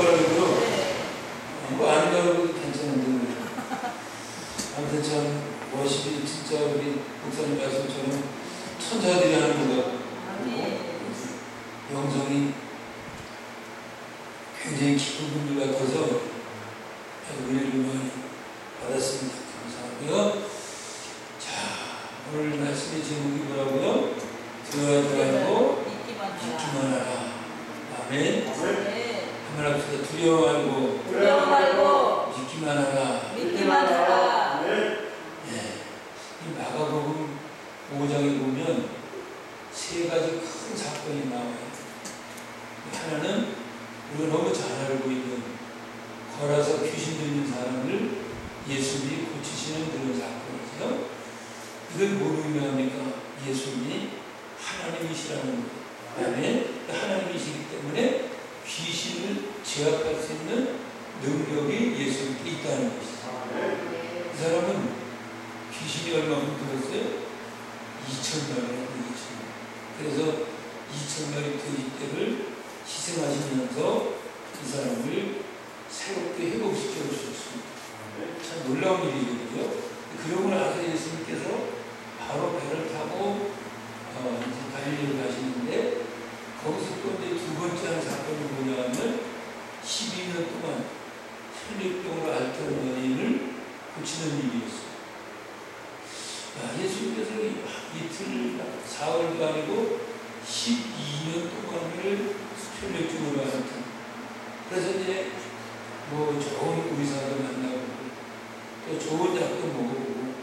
젓가락으로 뭐 아니라고 괜찮은데 아무튼 참 워십이 진짜 우리 목사님 말씀처럼 천사들이 하는 것 같고 영성이 굉장히 깊은 분들 같아서 은혜를 많이 받았습니다. 감사하고요. 자, 오늘 말씀의 제목이 뭐라고요? 두려워하지 믿기만 하라. 아멘. 한번 합시다. 두려워 말고 믿기만 하라. 네. 이 마가복음 5장에 보면 세 가지 큰 사건이 나와요. 하나는 우리가 너무 잘 알고 있는 걸어서 귀신 들린 사람을 예수님이 고치시는 그런 사건이죠. 이걸 뭐로 의미합니까? 예수님이 하나님이시라는 거예요. 아멘. 하나님이시기 때문에 귀신을 제압할 수 있는 능력이 예수님께 있다는 것이죠. 이 사람은 귀신이 얼마큼 들었어요? 2,000명이라고 얘기했죠. 그래서 2,000명의 돼지떼를 희생하시면서 이 사람을 새롭게 회복시켜 주셨습니다. 참 놀라운 일이거든요. 그러고 나서 예수님께서 바로 배를 타고 이제 갈릴리로 가시는데 거기서 또 이제 두 번째 한 사건이 뭐냐면 12년 동안 혈류병으로 앓던 여인을 고치는 일이었어요. 예수님께서 이틀, 사흘도 아니고 12년 동안을 혈류증으로 앓던. 그래서 이제 뭐 좋은 의사도 만나고 또 좋은 약도 먹어보고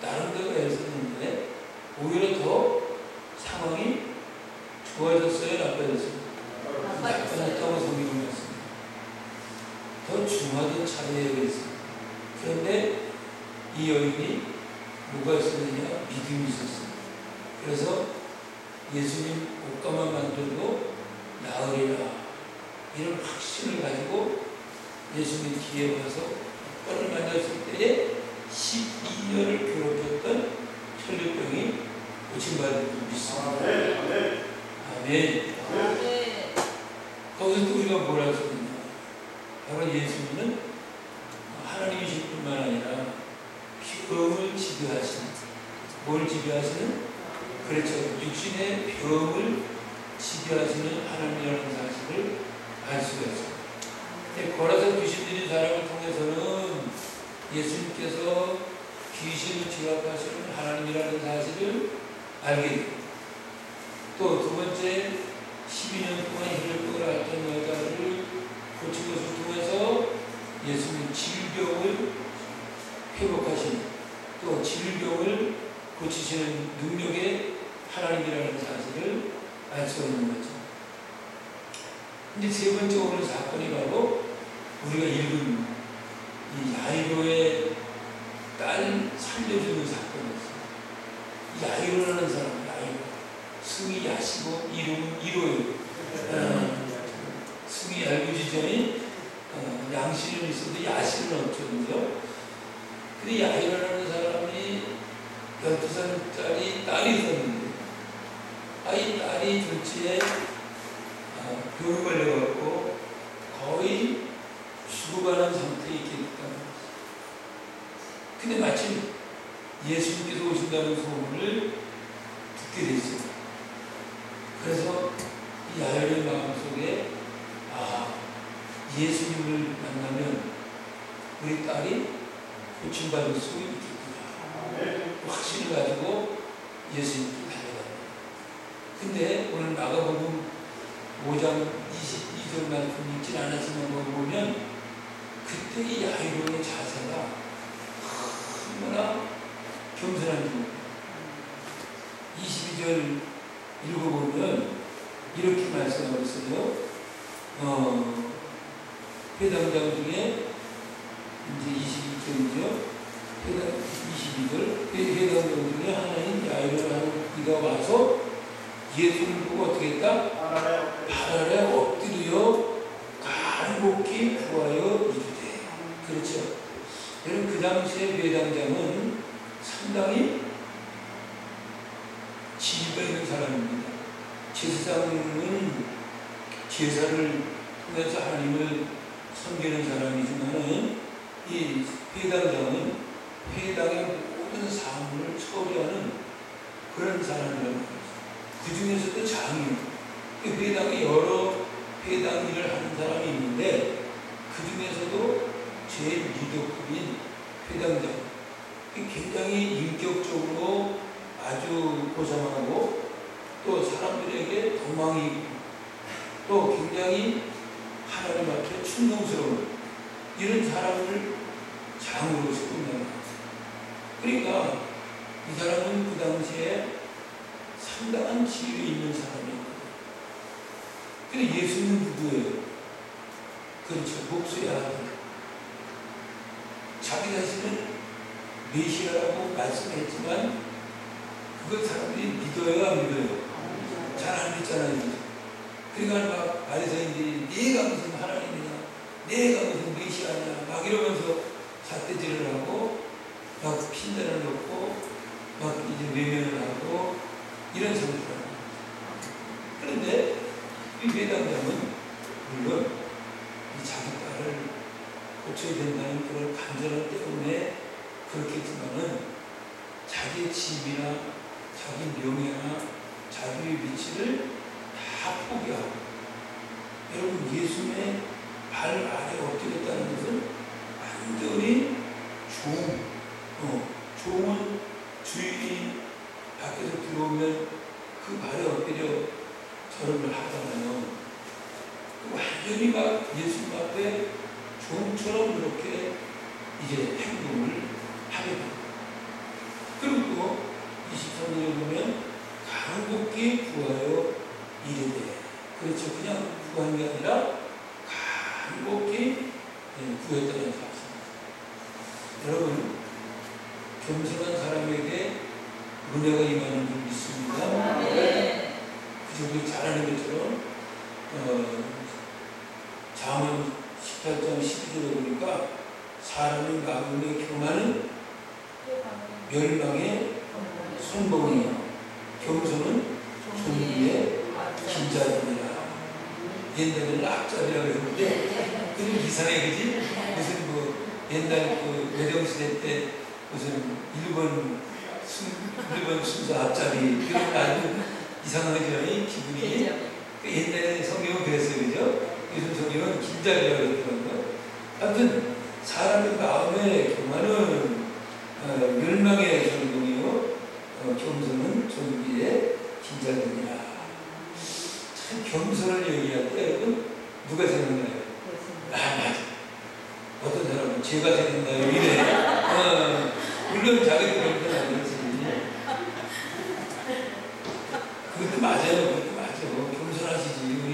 나름대로 애썼는데 오히려 더 상황이 좋아졌어요? 나빠졌어요? 나빠졌다고 성경을 했습니다. 더 중하던 차례에 있습니다. 그런데 이 여인이 뭐가 있었느냐? 믿음이 있었어요. 그래서 예수님 옷가만 만들고 나으리라 이런 확신을 가지고 예수님 뒤에 가서 옷가를 만났을 때에 12년을 괴롭혔던 혈류병이 고침받을 줄 믿습니다. 아멘. 거기서 또 우리가 뭘 할 수 있냐? 바로 예수님은 하나님이실 뿐만 아니라 병을 지배하시는, 뭘 지배하시는? 그렇죠. 육신의 병을 지배하시는 하나님이라는 사실을 알 수가 있어요. 걸어서 귀신 들린 사람을 통해서는 예수님께서 귀신을 제압하시는 하나님이라는 사실을 알게 됩니다. 또 두 번째 12년 동안 혈류병을 앓던 여자를 고친 것을 통해서 예수님 질병을 회복하시는 또 질병을 고치시는 능력의 하나님이라는 사실을 알 수 있는 거죠. 이제 세 번째 오늘 사건이 바로 우리가 읽은 이 야이로의 딸 살려주는 사건이었어요. 야이로라는 사람, 야이로. 승이 야시고 이름은 이로예요. 승이 얄궂으니 양씨는 있어도 야시는 없거든요. 근데 야이로라는 사람이 12살짜리 딸이 있었는데 이 딸이 둘째에 병에 걸려갖고 거의 죽어가는 상태에 있게 됐다는 거죠. 근데 마침 예수님께서 오신다는 소문을 듣게 됐어요. 그래서 이 야이로의 마음속에 예수님을 만나면 우리 딸이 고침받을 수 있겠구나 확신을 가지고 예수님께 달려갑니다. 근데 오늘 마가복음 5장 22절 말씀 읽지 않았지만 거기 보면 그때 이 야이로의 자세가 얼마나 겸손한지 22절 읽어보면 이렇게 말씀하고 있어요. 회당장 중에 이제 22절이죠. 회당 22절 회당장 중에 하나인 야이로라는 이가 와서 예수를 보고 어떻게 했다? 발 아래 엎드려 간곡히 구하여 이르되. 그렇죠. 여러분 그 당시에 회당장은 상당히 지위가 있는 사람입니다. 제사장은 제사를 통해서 하나님을 섬기는 사람이지만은 이 회당장은 회당의 모든 사물을 처리하는 그런 사람이라는 거죠. 그 중에서도 장이요. 회당에 여러 회당 일을 하는 사람이 있는데 그 중에서도 제일 리더급인 회당장. 굉장히 인격적으로 아주 고상하고 또 사람들에게 도망이 있고 또 굉장히 하나님 앞에 충성스러운 이런 사람을 장으로서 끝납니다. 그러니까 이 사람은 그 당시에 상당한 지위에 있는 사람이었거든요. 근데 예수는 누구예요? 그렇죠. 목수의 아들. 자기 자신은 메시아라고 말씀했지만 그걸 사람들이 믿어요, 안 믿어요? 잘 안 믿잖아요. 그러니까 막 바리새인들이 네가 무슨 하나님이냐, 네가 무슨 메시아냐 막 이러면서 삿대질을 하고 막 핀잔을 놓고 막 이제 외면을 하고 이런 상태를 합니다. 그런데 이 회당장은 물론 이 자기 딸을 고쳐야 된다는 그런 간절함 때문에 그렇겠지만은 자기의 집이나 자기 명예나 자기의 위치를 다 포기하고 여러분 예수님의 발 아래 엎드렸다는 것은 완전히 종은 주인이 밖에서 들어오면 그 발에 엎드려 절을 하잖아요. 완전히 막 예수님 앞에 종처럼 그렇게 이제 행동을 하게 됩니다. 그리고 또 23절에 보면 간곡히 구하여 이르되, 그렇죠. 그냥 구한 게 아니라 간곡히 구했다는 사실입니다. 여러분, 겸손한 사람에게 은혜가 임하는 줄 믿습니다. 네. 그저 우리 잘 아는 것처럼 잠언 18장 12절에 보니까 사람의 마음에 경하는 멸망의 손봉이요 겸손은 존귀의 긴자입니다. 옛날에는 앞잡이라고 했는데 그좀 이상해, 그지? 무슨 뭐 옛날 그 외령시대 때 무슨 일본 순서 앞잡이 그런 아주 이상하죠, 이 기분이. 그 옛날에 성경은 그랬어요, 그죠? 요즘 성경은 긴자이라고 했더라고요. 아무튼 사람의 마음에 경하는 멸망의 존귀요 겸손은 존귀의 긴자입니다. 참 겸손을 얘기할 때 여러분 누가 생각나요? 맞아. 어떤 사람은 제가 생각나요 이래. 물론 자기도 겸손하지. 그것도 맞아요. 그것도 맞아요. 겸손하시지. 우리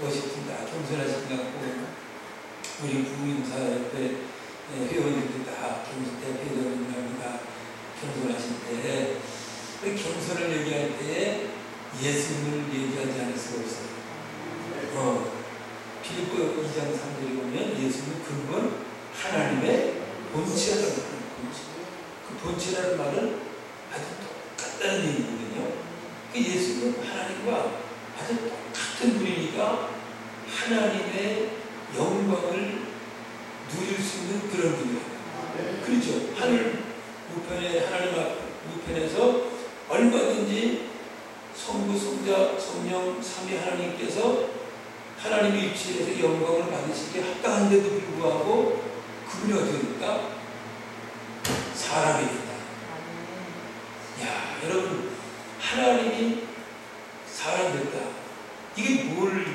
멋있습니다. 겸손하신 것 같고 우리 부임사 옆에 회원님들 다 대표회원님합니다. 겸손하신데 겸손을 얘기할 때 예수님을 얘기하지 않을 수가 없어요. 빌립보 2장 3절에 보면 예수님은 근본 하나님의 본체라는 본체. 그 본체라는 말은 아주 똑같다는 얘기거든요. 그 예수님은 하나님과 아주 똑같은 분이니까 하나님의 영광을 누릴 수 있는 그런 분이에요. 그렇죠. 하늘 우편에 하나님 앞 우편에서 얼마든지 성부, 성자, 성령, 삼위 하나님께서 하나님의 위치에서 영광을 받으시기에 합당한데도 불구하고 그분이 어떻게 됐다? 사람이 됐다. 야, 여러분, 하나님이 사람 됐다. 이게 뭘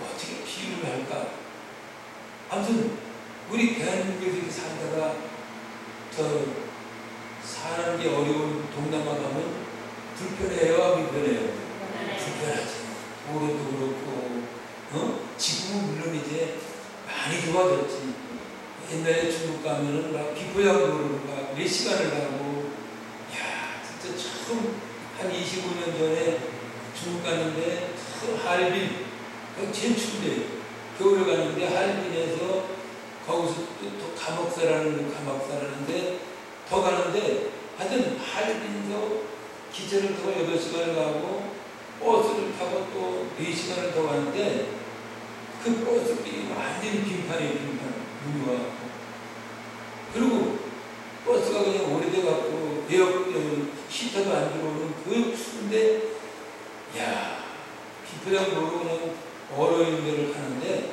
어떻게 비유를 할까? 아무튼 우리 대한민국에서 이렇게 살다가 저 사는 게 어려운 동남아 가면 불편해요, 불편해요? 불편하지. 도로도 그렇고, 지금은 물론 이제 많이 좋아졌지. 옛날에 중국 가면은 막 비포장도로를 막 몇 시간을 가고, 야, 진짜 처음 한 25년 전에 중국 갔는데 하얼빈, 제일 추운데 겨울에 갔는데 하얼빈에서 거기서 또 가막사라는데 더 가는데 하여튼 하얼빈에서 기차를 타고 8시간을 가고 버스를 타고 또 4시간을 더 가는데 그 버스들이 완전히 빈판이에요, 빈판. 눈이 와갖고. 그리고 버스가 그냥 오래돼갖고 히터도 안 들어오는 그 추운데, 야, 비포장 모르고 그냥 얼어 있는 데를 가는데,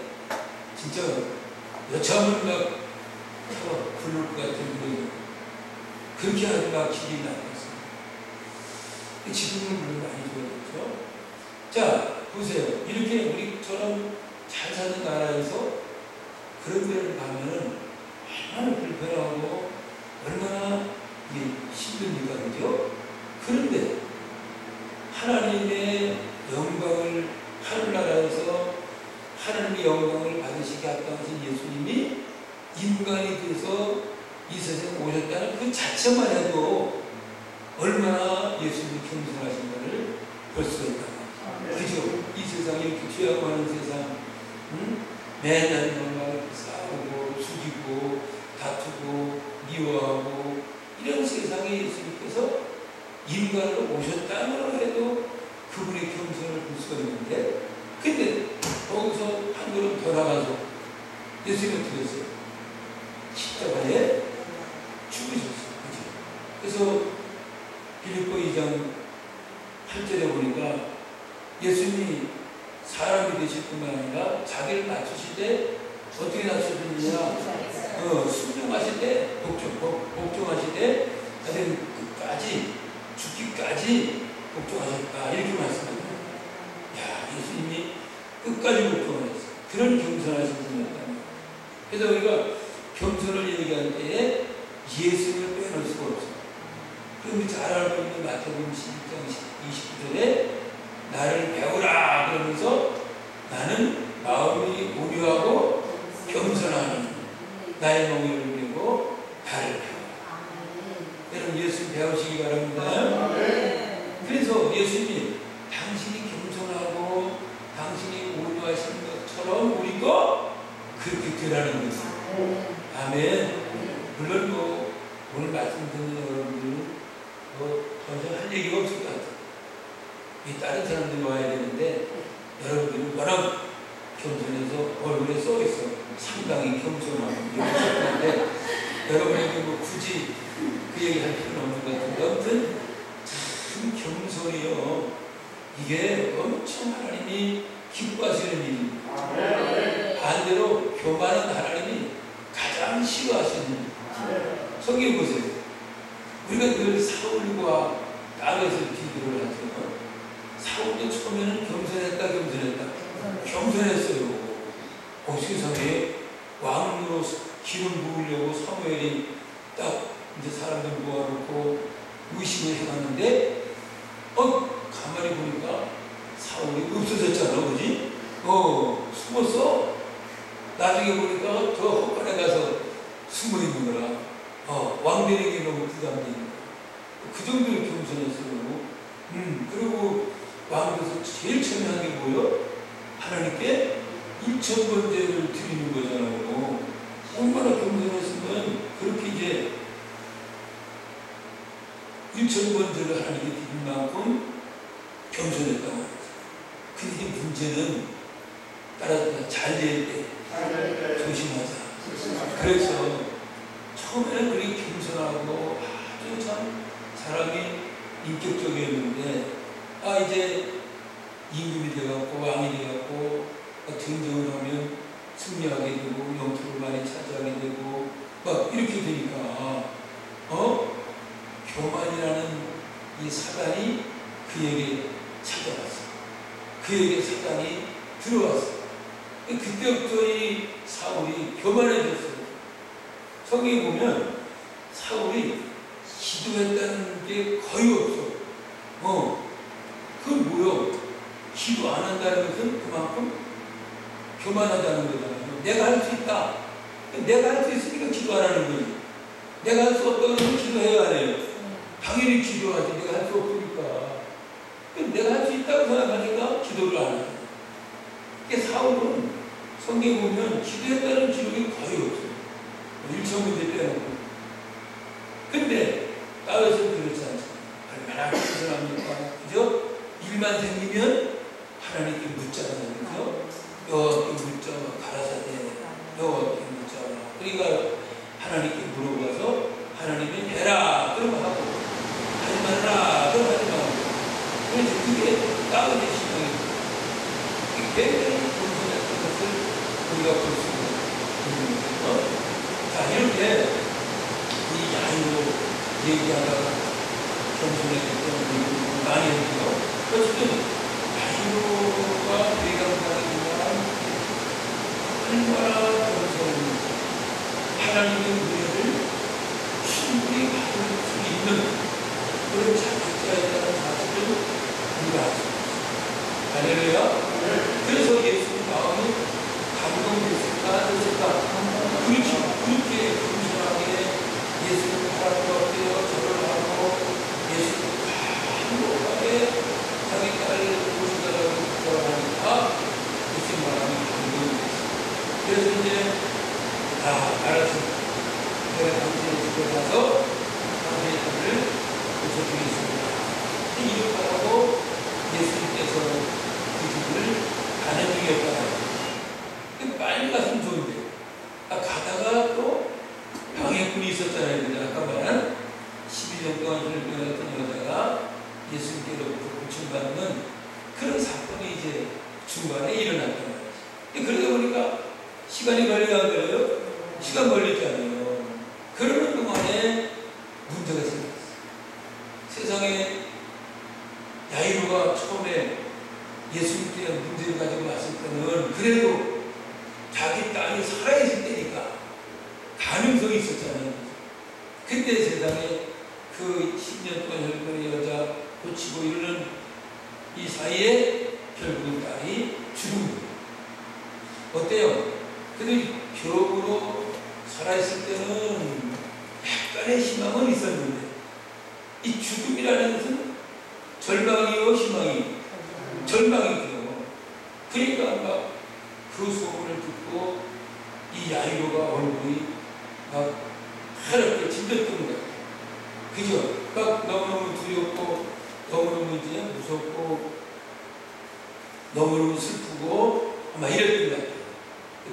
진짜 여차하면 막 굴릴 것 같은 그런, 그렇게 아주 막 길이 나왔어요. 지금은 물론 많이 좋아졌죠. 자, 보세요. 이렇게 우리처럼 잘 사는 나라에서 그런 데를 가면은 얼마나 불편하고 얼마나 이게 힘듭니까, 그죠? 그런데 하나님의 영광을 하늘나라에서 하나님의 영광을 받으시게 합당하신 예수님이 인간이 돼서 이 세상에 오셨다는 그 자체만 해도 얼마나 예수님이 겸손하신가를 볼 수가 있다. 그죠? 이 세상에 이렇게 죄악 많은 세상, 맨날 뭔가 싸우고 죽이고 다투고 미워하고 이런 세상에 예수님께서 인간으로 오셨다고 해도 그분의 겸손을 볼 수가 있는데, 근데 거기서 한 걸음 더 나가서 예수님은 어떻게 했어요? 십자가에 죽으셨어요. 그죠? 그래서 빌립보 2장 8절에 보니까 예수님이 사람이 되실 뿐만 아니라 자기를 낮추실 때 어떻게 낮추셨느냐? 순종하실 때, 복종하실 때, 자기는 끝까지, 죽기까지 복종하셨다. 이렇게 말씀합니다. 야, 예수님이 끝까지 복종하셨어요. 그런 겸손하신 분이었다. 그래서 우리가 겸손을 얘기할 때에 예수님을 빼놓을 수가 없어요. 그럼 잘 알고 있는 마태복음 11장 29절에 나를 배우라 그러면서 나는 마음이 온유하고 겸손하니 나의 멍에를 메고 나를 배우라. 여러분 예수님 배우시기 바랍니다. 그래서 예수님이 당신이 겸손하고 당신이 온유하신 것처럼 우리도 그렇게 되라는 거죠. 아멘. 물론 오늘 말씀 듣는 여러분들은 더 이상 할 얘기가 없을 것 같아요. 이 다른 사람들이 와야 되는데 여러분들이 워낙 겸손해서 얼굴에 써있어. 상당히 겸손하고 이렇게 썼는데 여러분에게 굳이 그 얘기 할 필요는 없는 것 같은데, 아무튼 참 겸손이요, 이게 엄청 하나님이 기뻐하시는 일입니다. 반대로 교만한 하나님이 가장 싫어하시는 일입니다. 성경 보세요. 우리가 늘 사울과 땅에서 비교를 하죠. 사울도 처음에는 겸손했다. 겸손했어요. 세상에 왕으로 기름 부으려고 사무엘이 딱 이제 사람들 모아놓고 의식을 해놨는데, 가만히 보니까 사울이 없어졌잖아, 그지? 숨었어. 나중에 보니까 저 헛간에 가서 숨어 있는 거라. 왕들에게 너무 부담되니까. 그 정도로 겸손했어요. 그리고 왕에서 제일 처음에 게 뭐예요? 하나님께 1,000번 죄를 드리는 거잖아요. 얼마나 겸손했으면 그렇게 이제 1,000번 죄를 하나님께 드릴 만큼 겸손했다고 합니다. 근데 문제는 따라서 잘 될 때 조심하자. 그래서 처음에는 그렇게 겸손하고 아주 참 사람이 인격적이었는데, 이제 임금이 되어갖고 왕이 되어갖고 전쟁을 하면 승리하게 되고 영토를 많이 차지하게 되고 막 이렇게 되니까 교만이라는 이 사단이 그에게 찾아왔어. 그에게 사단이 들어왔어. 그때부터 이 사울이 교만해졌어요. 성경에 보면 사울이 기도했다는 게 거의 없어. 그건 뭐요? 기도 안 한다는 것은 그만큼 교만하다는 거잖아요. 내가 할 수 있다. 내가 할 수 있으니까 기도 안 하는 거지. 내가 할 수 없다고 하면 기도해야 해요. 당연히 기도하지. 내가 할 수 없으니까. 내가 할 수 있다고 생각하니까 기도를 안 해요. 사울은 성경에 보면 기도했다는 기록이 거의 없어요. 1,000문제 빼놓고. 근데 다윗은 그렇지 않습니다. 얼마나 겸손합니까? 그죠? 일만 생기면 하나님께 묻잖아요. 그죠? 여호와께 묻자 가라사대 여호와께 묻자. 그러니까 하나님께 물어봐서 하나님이 해라 그러면 하고 하지 말라 그러면 하지 말고. 그래서 그게 다운의 신앙입니다. 굉장히 겸손했던 것을 우리가 볼 수 있는 거죠. 자, 이렇게 이 야유로 얘기하다가 겸손했기 때문에 많이 했고요. 어쨌든 야유로가 대강하기만 얼마나 겸손합니다. 하나님의 은혜를 충분히 받을 수 있는 그런 자격자이라는 사실을 우리가 알 수 있습니다. 할렐루야. 그래서 예수님 마음이 감동됐을까 됐을까. 그렇죠. 그렇게 겸손하게 예수를 바라보았대요. 절을 하고 예수를 행복하게 자기 딸을 모시다라고 기도하니까 예수님 마음이 감동됐어요. 그래서 이제 알았어. 내가 당신의 집에 가서 당신의 딸을 고쳐주겠습니다. 이렇게 하고 예수님께서 그 집을 가는 중이었다. 빨리 갔으면 좋은데 가다가 또 방해꾼이 있었잖아요. 아까 말한 12년 동안 혈병했던 여자가 예수님께로부터 고침받는 그런 사건이 이제 중간에 일어났단 말이지. 그러다 보니까 시간이 걸려야 안 걸려요? 시간 걸렸잖아요. 그러는 동안에 문제가 생겼어요. 세상에 야이로가 처음에 예수님께 문제를 가지고 왔을 때는 그래도 자기 딸이 살아있을 때니까 가능성이 있었잖아요. 그때 세상에 그 10년 동안 혈병의 여자 고치고 이러는 이 사이에 결국 딸이 죽은 거예요. 어때요? 근데 벽으로 살아있을 때는 약간의 희망은 있었는데 이 죽음이라는 것은 절망이요 희망이 절망이고요. 그러니까 막 그 소문을 듣고 이 야이로가 얼굴이 막 하얗게 질렸던 거예요. 그죠? 막 너무너무 두렵고 너무너무 이제 무섭고 너무너무 슬프고 막 이랬던 것 같아요.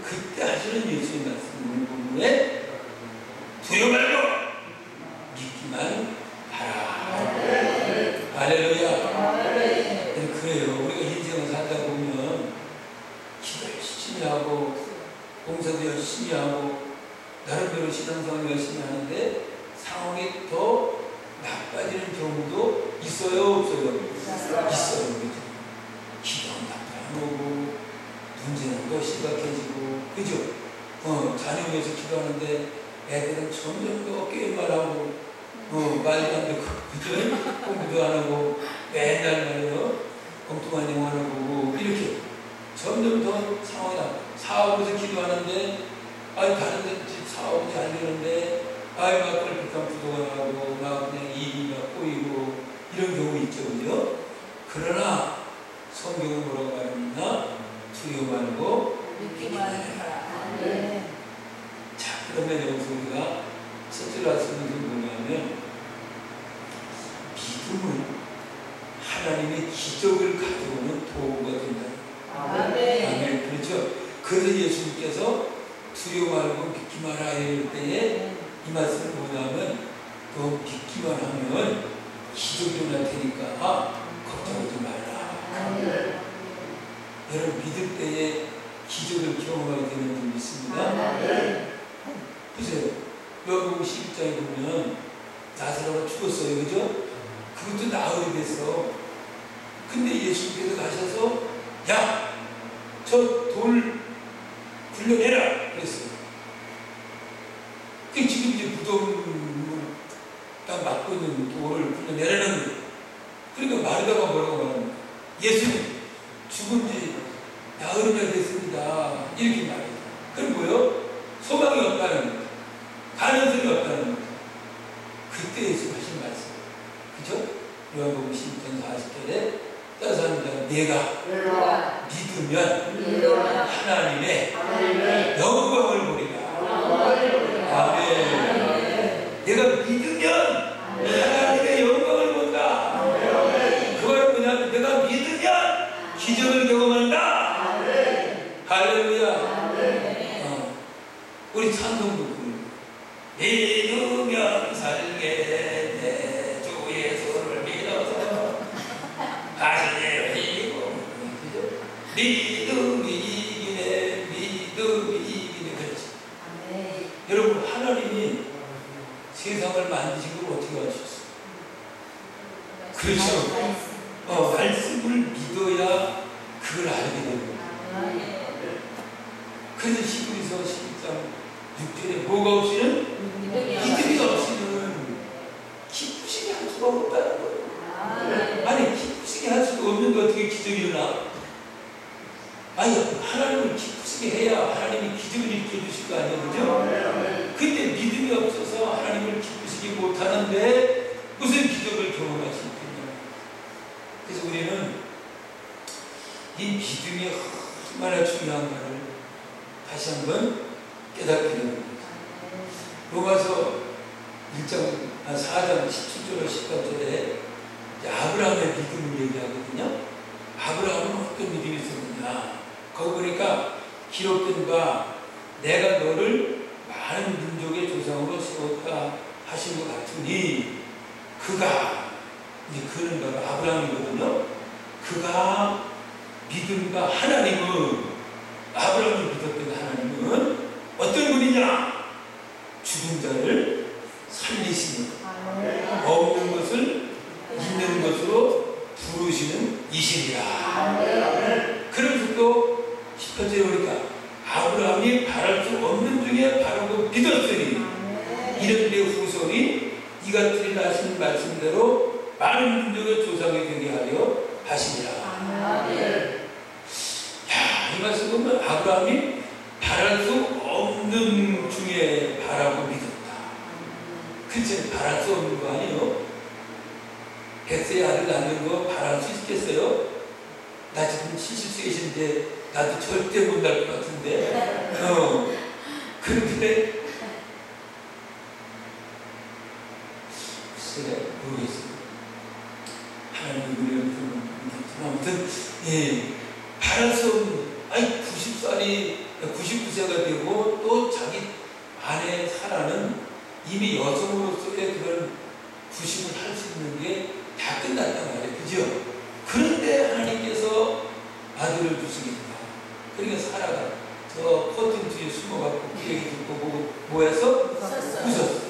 그때 하시는 예수의 말씀을 보면 두려워 말고 믿기만 하라. 할렐루야. 그래요. 우리가 인생을 살다 보면 기도 열심히 하고 공사도 열심히 하고 나름대로 신앙생활 열심히 하는데 상황이 더 나빠지는 경우도 있어요, 없어요? 있어요. 그죠? 기도는 나쁘게 오고 문제는 더 심각해지고, 그죠? 자녀 위해서 기도하는데 애들은 점점 더 게임만 하고 말도 안 되고, 그죠? 공부도 안 하고 맨날 말이에요. 엉뚱한 영화를 보고 이렇게 점점 더 상황이 나빠. 사업에서 기도하는데 다른 집 사업이 잘 되는데 막 꼴비감 부도가 나고 막 그냥 일이 막 꼬이고 이런 경우 있죠, 그죠? 그러나 성경은 뭐라고 말합니까? 두려워 말고 믿기만 하라. 자, 그러면 여기서 우리가 첫째로 할 수 있는 게 뭐냐면 믿음은 하나님의 기적을 가져오는 도구가 된다. 아멘. 그렇죠? 그래서 예수님께서 두려워 말고 믿기만 하라 이럴 때에 이 말씀을 뭐냐면 너 믿기만 하면 기적이 일어날 테니까 걱정하지 말라. 여러분 믿을 때에 기적을 경험하게 되는 줄 믿습니다. 보세요. 요한복음 11장에 보면 나사로가 죽었어요. 그죠? 그것도 나흘이 됐어. 근데 예수님께서 가셔서 야! 저 돌 굴려내라! 그랬어요. 그 지금 이제 무덤을 딱 막고 있는 돌을 굴려내라는 거예요. 그러니까 마르다가 뭐라고 말합니까? 예수님 죽은 지 나흘이나 됐습니다. 이렇게 말해요. 그럼 뭐요? 소망이 없다는 거예요. 가능성이 없다는 거예요. 그때 예수 하신 말씀. 그죠? 요한복음 12장 40절에 따라서 합니다. 내가 믿으면 하나님의 영광을 보리라. 아멘. 내가 믿으면 하나님의 영광을 본다. 그 말은 뭐냐면 내가 믿으면 기적을 경험한다. 할렐루야. 우리 찬송도 부르고 믿으면 살게 내 주 예수를 믿어서 가시에 힘이고 믿음이 이기네 믿음이 이기네 그렇지. 여러분 하나님이 세상을 만드신 걸 어떻게 하셨어요? 그렇죠. 말씀을 믿어야 그걸 알게 됩니다. 그래서 히브리서 12장 6절에 뭐가 없이는 믿음이 없이는 기쁘시게 할 수가 없다는 거예요. 아니 기쁘시게 할 수가 없는데 어떻게 기적이 일어나? 아니 하나님을 기쁘시게 해야 하나님이 기적을 일으켜 주실 거 아니에요, 그죠? 근데 믿음이 없어서 하나님을 기쁘시게 못하는데 무슨 기적을 경험하실 거냐? 그래서 우리는 이 믿음이 얼마나 중요한가를 다시 한번 깨닫게 됩니다. 로마서 4장 17절 18절에 아브라함의 믿음을 얘기하거든요. 아브라함은 어떤 믿음이 있었느냐? 거기 보니까 기록된 바 내가 너를 많은 민족의 조상으로 세웠다 하신 것 같으니 그가 이제 그는 바로 아브라함이거든요. 그가 믿음과 하나님은 아브라함이 믿었던 하나님은 어떤 분이냐? 죽은 자를 살리시는 없는 것을 있는 것으로 부르시는 이신이라. 그러면서 또 18절에 보니까 아브라함이 바랄 수 없는 중에 바라고 믿었으니 이런 내 후손이 이가 드리라 하신 말씀대로 많은 민족의 조상이 되게 하려 하시니라. 이 말씀 보면 아브라함이 바랄 수 없는 중에 바라고 믿었다. 그치? 바랄 수 없는 거 아니에요? 백세의 아들 낳는 거 바랄 수 있겠어요? 나 지금 70세이신데 나도 절대 못 날 것 같은데. 그런데 글쎄 모르겠어요. 하나님이 우리를 부르는 아무튼 바랄 수 없는 99세가 되고 또 자기 아내 사라는 이미 여성으로서의 그런 구심을 할 수 있는 게 다 끝났단 말이에요. 그죠? 그런데 하나님께서 아들을 주시겠다. 그러니까 사라가 저 커튼 뒤에 숨어갖고 그 얘기 듣고 보고 뭐해서? 웃었어.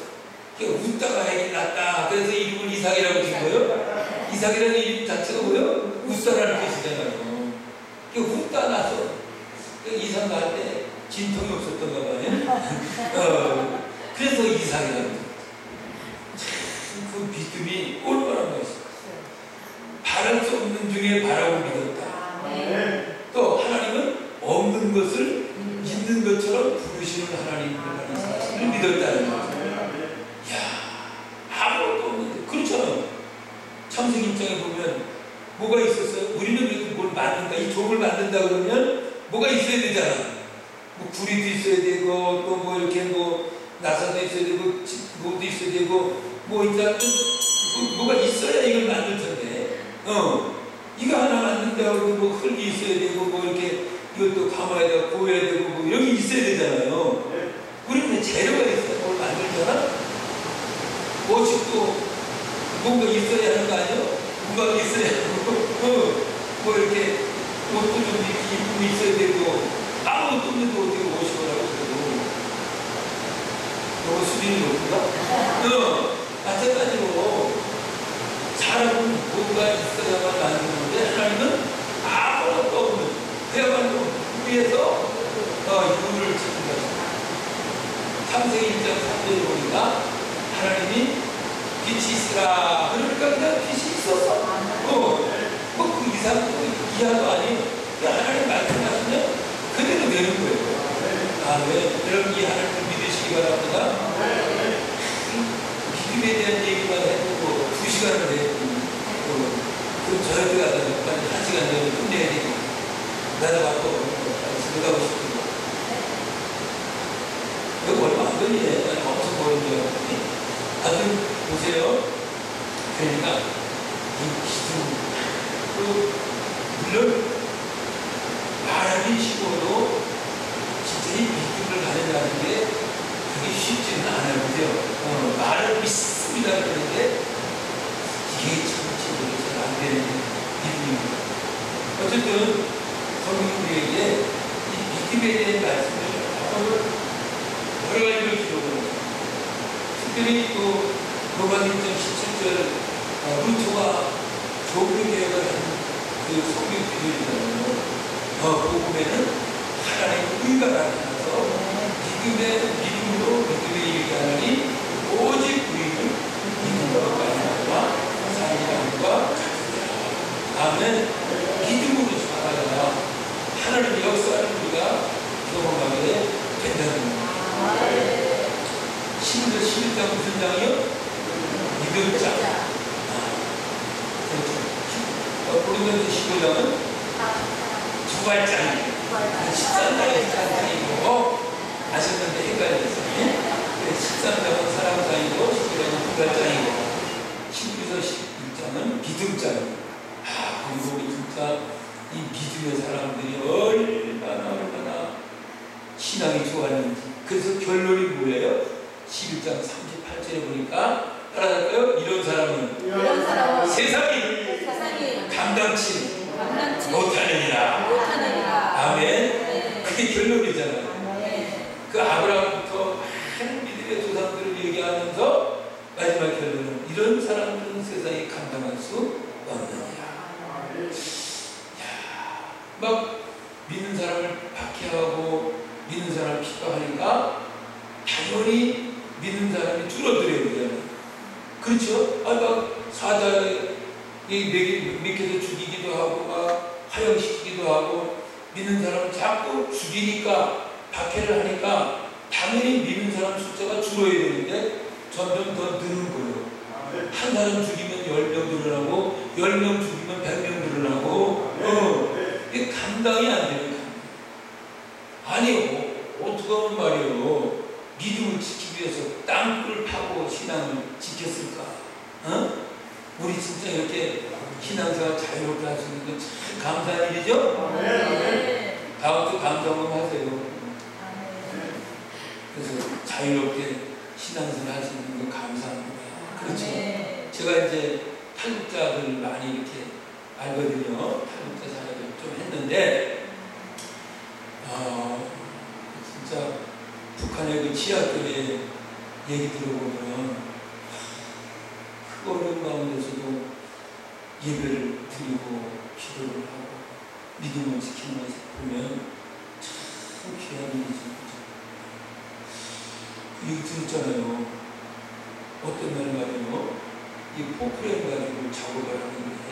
웃다가 애기 낳았다. 그래서 이름을 이삭이라고 진 거예요. 이삭이라는 이름 자체가 뭐예요? 웃다라는 뜻이잖아요. 웃다 나서 이삭 낳을 때 진통이 없었던가 봐요. 그래서 이삭이라는 거예요. 그 믿음이 얼마나 멋있어요. 바랄 수 없는 중에 바라고 믿었다. 또 하나님은 없는 것을 있는 것처럼 부르시는 하나님이라는 사실을 믿었다는 거죠. 아무것도 없는데 그렇잖아요. 창세기 입장에 보면 뭐가 있었어요? 우리는 그래도 뭘 만든다, 이 종을 만든다 그러면 뭐가 있어야 되잖아. 뭐 구리도 있어야 되고 또 뭐 이렇게 뭐 나사도 있어야 되고 뭐도 있어야 되고 뭐 일단 뭐가 있어야 이걸 만들 텐데. 이거 하나 만든다고 뭐 흙이 있어야 되고 뭐 이렇게 이것도 감아야 되고 구워야 되고 뭐 이런 게 있어야 되잖아요. 우리는 재료가 있어야 뭘 만들잖아. 옷도 뭔가 있어야 하는 거 아니에요? 무광이 있어야 하고 뭐 이렇게 옷도 좀 이쁘게 있어야 되고 아무것도 없는데 어떻게 옷이 뭐라고 그러고 너무 수준이 높은가? 마찬가지로 사람은 뭔가 있어야만 만드는데 하나님은 아무것도 없는 그야말로 위에서 유를 지킨 것입니다. 창세기 1장 3절에 보니까 하나님이 빛이 있으라 그러니까 그냥 빛이 있었어. 뭐 그 이상 이하도 아니에요. 하나님 말씀하시면 그대로 되는 거예요. 여러분 이 하나님을 믿으시기 바랍니다. 믿음에 대한 얘기만 해도 2시간을 해도 그럼 저녁에 가서 빨리 1시간 전에 끝내야 되니까 나도 갖고 집에 가고 싶고 여기 얼마 안 걸리네. 엄청 멀은데요. 아무튼 보세요. 그러니까 이 기준 물론 말하기 쉬워도 그죠? 말은 믿습니다 그러는데 이게 참 제대로 잘 안 되는 일입니다. 어쨌든 성경이 우리에게 이 믿음에 대한 말씀을 여러 가지로 기록을 합니다. 특별히 또 로마서 1장 17절 루터가 종교개혁을 한 그 성경 구절이잖아요. 복음에는 하나님의 의가 나타나서 믿음으로 믿음에 이르게 하나니 오직 우리는 믿음으로 말미암아 살리라. 아멘. 믿음으로 살아야 하나님의 역사를 우리가 경험하게 된다는 겁니다. 11장 무슨 장이요? 믿음장. 고린도서 15장은 두발장이에요. 13장이 두발장이고 아셨는데 헷갈렸어요. 13장은 사랑장이고 15장은 두발장이고 11서 11장은 믿음장이에요. 그리고 우리 진짜 이 믿음의 사람들이 얼마나 신앙이 좋았는지. 그래서 결론이 뭐예요? 11장 38절에 보니까 따라갈까요? 이런 사람은 세상이 감당치 못하느니라. 아멘. 네. 그게 결론이잖아요. 네. 그 아브라함부터 많은 믿음의 조상들을 얘기하면서 마지막 결론은 이런 사람들은 세상에 감당할 수 없느니라. 막 믿는 사람을 박해하고 믿는 사람을 핍박하니까 당연히 믿는 사람이 줄어들어야 되잖아요. 그렇죠? 막 사자에 맥혀서 죽이기도 하고 막 화형시키기도 하고 믿는 사람을 자꾸 죽이니까 박해를 하니까 당연히 믿는 사람 숫자가 줄어야 되는데 점점 더 느는 거예요. 한 사람 죽이면 10명 늘어나고 10명 죽이면 100명 늘어나고 이게 감당이 안 되는 아니요. 어떻게 하면 말이에요. 믿음을 지키기 위해서 땅굴을 파고 신앙을 지켰을까? 우리 진짜 이렇게 신앙생활 자유롭게 할 수 있는 건 참 감사한 일이죠? 다음 주 감사금 하세요. 그래서 자유롭게 신앙생활 할 수 있는 건 감사합니다. 그렇죠? 제가 이제 탈북자들 많이 이렇게 알거든요. 탈북자 사역을 좀 했는데, 진짜 북한의 그 지하교회 얘기 들어보면 그 어려운 가운데서도 예배를 드리고 기도를 하고 믿음을 지키는 것을 보면 참 귀한 일이죠. 이거 들었잖아요. 어떤 날 말이요. 이 포크레인 가지고 작업을 하는데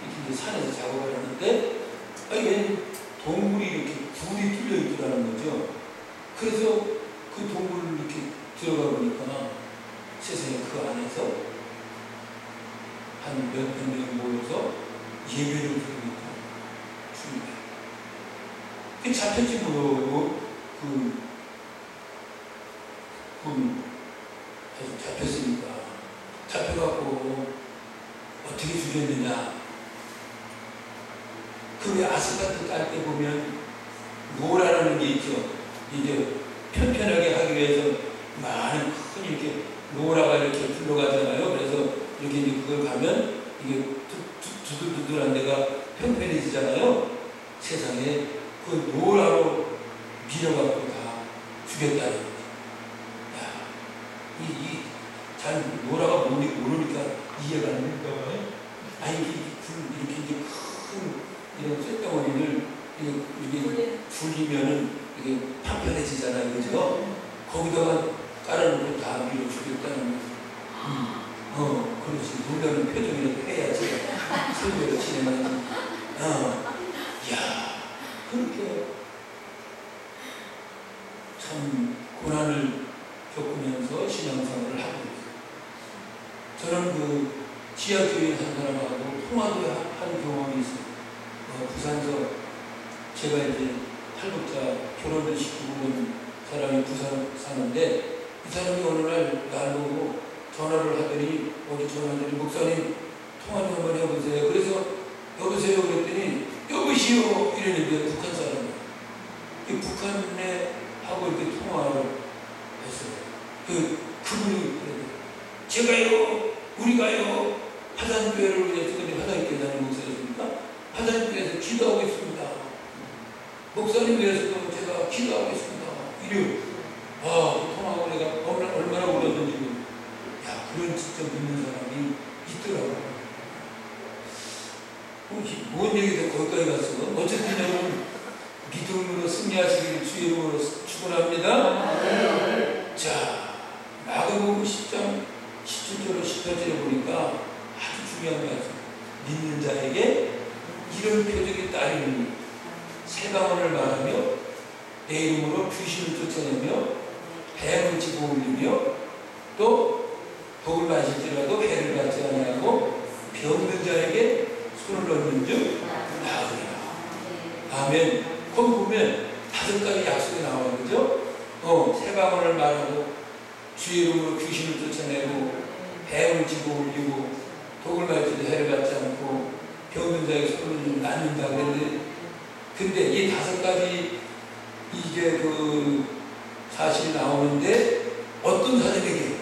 이렇게 산에서 작업을 하는데 이게 동굴이 이렇게 굴이 뚫려 있더라는 거죠. 그래서 그 동굴을 이렇게 들어가 보니까 세상에 그 안에서 한 몇백 명이 모여서 예배를 드리고 있다. 주님께. 그게 잡혔지 뭐요. 잡혔으니까. 잡혀갖고 어떻게 죽였느냐. 그 왜 아스팔트 깔 때 보면 노라라는 게 있죠. 이제 편편하게 하기 위해서 많은 큰 이렇게 노라가 이렇게 불러가잖아요. 그래서 이렇게 이제 그걸 가면 이게 두들두들한 데가 편편해지잖아요. 세상에 그 노라로 밀어갖고 다 죽였다는 거죠. 잘 노라가 뭔지 모르니까 이해가 안 됩니다. 아니, 이렇게 이제 큰 이런 쇳덩어리를 이게 불리면은 이게 판편해지잖아요. 그죠? 거기다가 깔아놓고 다 밀어 죽였다는 거죠. 그렇지. 놀라는 표정이라도 해야지. 설교를 진행하지. 그렇게 참 고난을 겪으면서 신앙생활을 하고 있어요. 저는 그 지하교회 한 사람하고 통화도 한 경험이 있어요. 부산서 제가 이제 탈북자 결혼을 시키고 온 사람이 부산 사는데 이 사람이 어느 날 보고 전화를 하더니 어디 전화하더니 목사님 통화 좀 한번 해보세요. 그래서 여보세요 그랬더니 여보시오 이랬는데 북한 사람이에요. 이 북한에 하고 이렇게 통화를 했어요. 그 그분이 제가요, 우리가요, 화산교회를 위해서, 근데 화산교회 다니는 목사였습니까? 화산교회에서 기도하고 있습니다. 목사님 위해서도 제가 기도하고 있습니다. 이래요. 통화하고 내가 얼마나 울었는지. 야, 그런 진짜 믿는 사람이 있더라고요. 뭔 얘기도 거기까지 갔어. 어쨌든 여러분, 믿음으로 승리하시기를 주의 이름으로 축원합니다. 자, 마가복음 10장 17절로 18절에 보니까 아주 중요한 게 있어요. 믿는 자에게 이런 표적이 따르니 새 방언을 말하며 내 이름으로 귀신을 쫓아내며 뱀을 집어올리며 또 독을 마실지라도 해를 받지 아니하고 병든 자에게 손을 넣는 즉 나으리라. 아멘. 거기 보면 5가지 약속이 나와요. 그죠? 새 방언을 말하고 주의 이름으로 귀신을 쫓아내고 뱀을 집어올리고 독을 마실지라도 해를 받지 않고 병든 자에게 손을 낳는다 그랬는데, 근데 이 5가지 이게 그 사실이 나오는데 어떤 사람에게?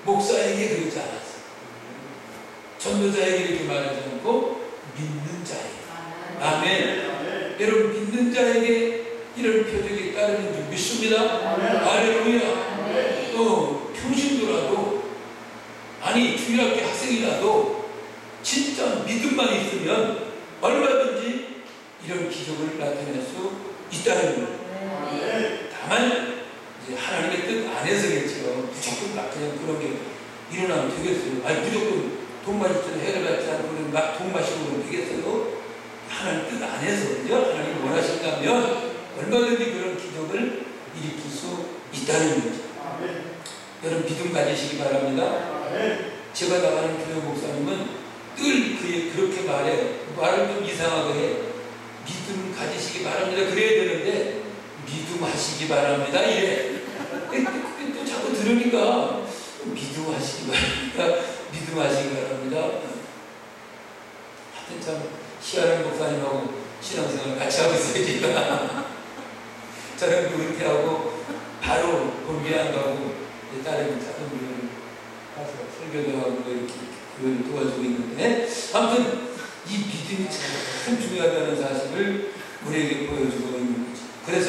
목사에게 그러지 않았어. 전도자에게 이렇게 말하지 않고 믿는 자에게. 아멘. 여러분, 믿는 자에게 이런 표적이 따르는 줄 믿습니다. 할렐루야. 평신도라도, 아니 중학교 학생이라도 진짜 믿음만 있으면 얼마든지 이런 기적을 나타낼 수 있다는 거예요. 다만 이제 하나님의 뜻 안에서겠죠. 무조건 막 그냥 그런 게 일어나면 되겠어요. 아니 무조건 돈 마시면 해를 받지 않고 막 돈 마시고 그러면 되겠어요. 하나님 뜻 안에서, 그죠? 하나님이 원하신다면 얼마든지 그런 기적을 일으킬 수 있다는 거죠. 여러분, 믿음 가지시기 바랍니다. 제가 나가는 교회 목사님은 늘 그렇게 말해. 말을 좀 이상하게 해. 믿음 가지시기 바랍니다. 그래야 되는데 믿음 하시기 바랍니다. 이래. 또 자꾸 들으니까 믿음 하시기 바랍니다. 믿음 하시기 바랍니다. 하여튼 참 희한한 목사님하고 신앙생활을 같이 하고 있어요. 제가. 저는 그렇게 하고 바로 본교회 안 가고 다른 작은 교회를 가서 설교도 하고 이렇게 교회를 도와주고 있는데, 아무튼 이 믿음이 참 중요하다는 사실을 우리에게 보여주고 있는 거죠. 그래서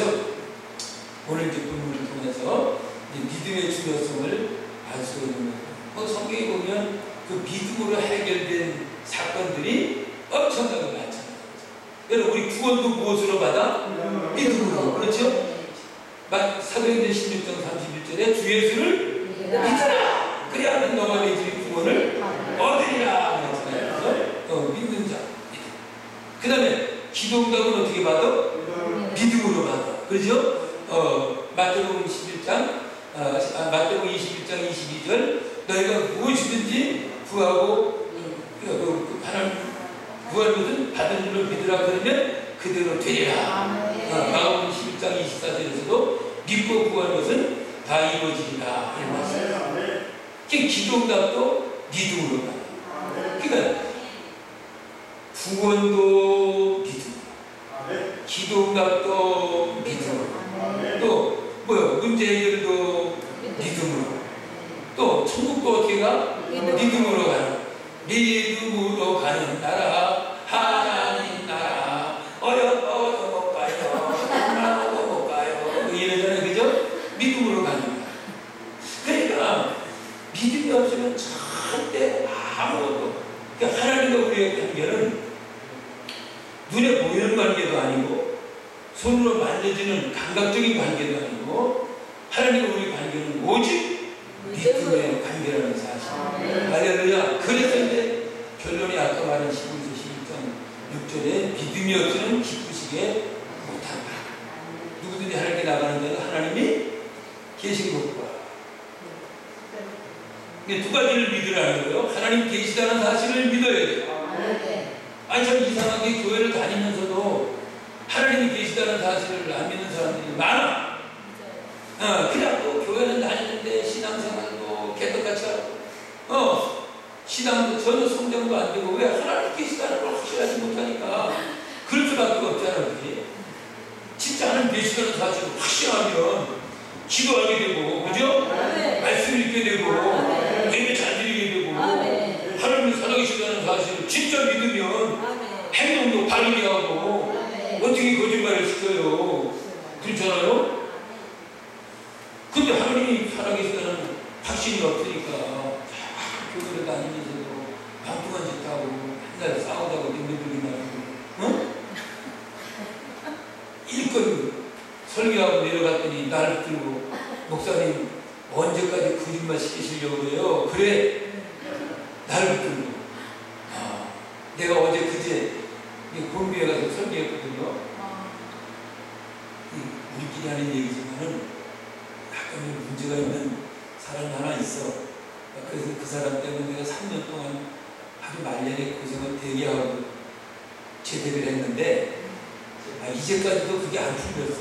오늘 이제 본문을 통해서 믿음의 중요성을 알 수 있는 거예요. 성경에 보면 그 믿음으로 해결된 사건들이 엄청나게 많잖아요. 여러분, 우리 구원도 무엇으로 받아? 믿음으로. 그렇죠? 사도행전 16장 31절에 주 예수를 믿으라. 그래야만 너와 내 집이 구원을 얻으리라. 그랬잖아요. 믿는 자. 그 다음에 기도응답은 어떻게 받아? 믿음으로 받아. 그렇죠? 마태복음 21장 22절 너희가 무엇이든지 구하고 하나님 구하는 것은 받은 줄로 믿으라. 그러면 그대로 되리라. 마가복음 11장 24절에서도 믿고 구하는 것은 다 이루어지리라. 이런 말씀. 기도응답도 믿음으로 받아. 그러니까 구원도 믿음으로, 기도응답도 믿음으로, 또 문제 해결도 믿음으로, 또 천국도 어떻게 가? 믿음으로 가는, 믿음으로 가는 나라 하나님 나라 어려워도 못 가요, 나도 못 가요, 이러잖아요. 그죠? 믿음으로 가는 거야. 그러니까 믿음이 없으면 절대 아무것도, 그러니까 하나님과 우리의 관계는 눈에 보이는 관계도 아니고 손으로 만져지는 감각적인 관계도 아니고, 하나님과 우리의 관계는 오직 믿음의 관계라는 사실. 할렐루야. 그래서 이제 결론이 아까 말한 11절 12장 6절에 믿음이 없이는 기쁘시게 못한다. 누구든지 하나님께 나가는 데는 하나님이 계신 것과, 두 가지를 믿으라는 거예요. 하나님 계시다는 사실을 믿어야 돼요. 아니 참 이상하게 교회를 다니면서도 하나님이 계시다는 사실을 안 믿는 사람들이 많아. 그냥 또 교회는 다니는데 신앙생활도 개떡같이 하고, 신앙도 전혀 성장도 안 되고, 왜 하나님 계시다는 걸 확실하지 못하니까 그럴 수밖에 없잖아. 그게 진짜 하나님 계시다는 사실을 확실하면 기도할 진짜 믿으면 행동도 바르게 하고 어떻게 거짓말을 시켜요? 그렇잖아요? 근데 하나님이 살아계시다는 확신이 없으니까 교회를 다니면서도 막중한 짓 하고 맨날 싸우다가 빙빙빙 나고, 응? 일꾼 설교하고 내려갔더니 나를 붙들고 목사님 언제까지 거짓말 시키시려고 그래요? 그래, 나를 붙들고 내가 어제 그제 공부에 가서 설교했거든요. 우리끼리 하는 얘기지만은 약간 문제가 있는 사람이 하나 있어. 그래서 그 사람 때문에 내가 3년 동안 아주 말년에 고생을 되게 하고 제대를 했는데 이제까지도 그게 안 풀렸어.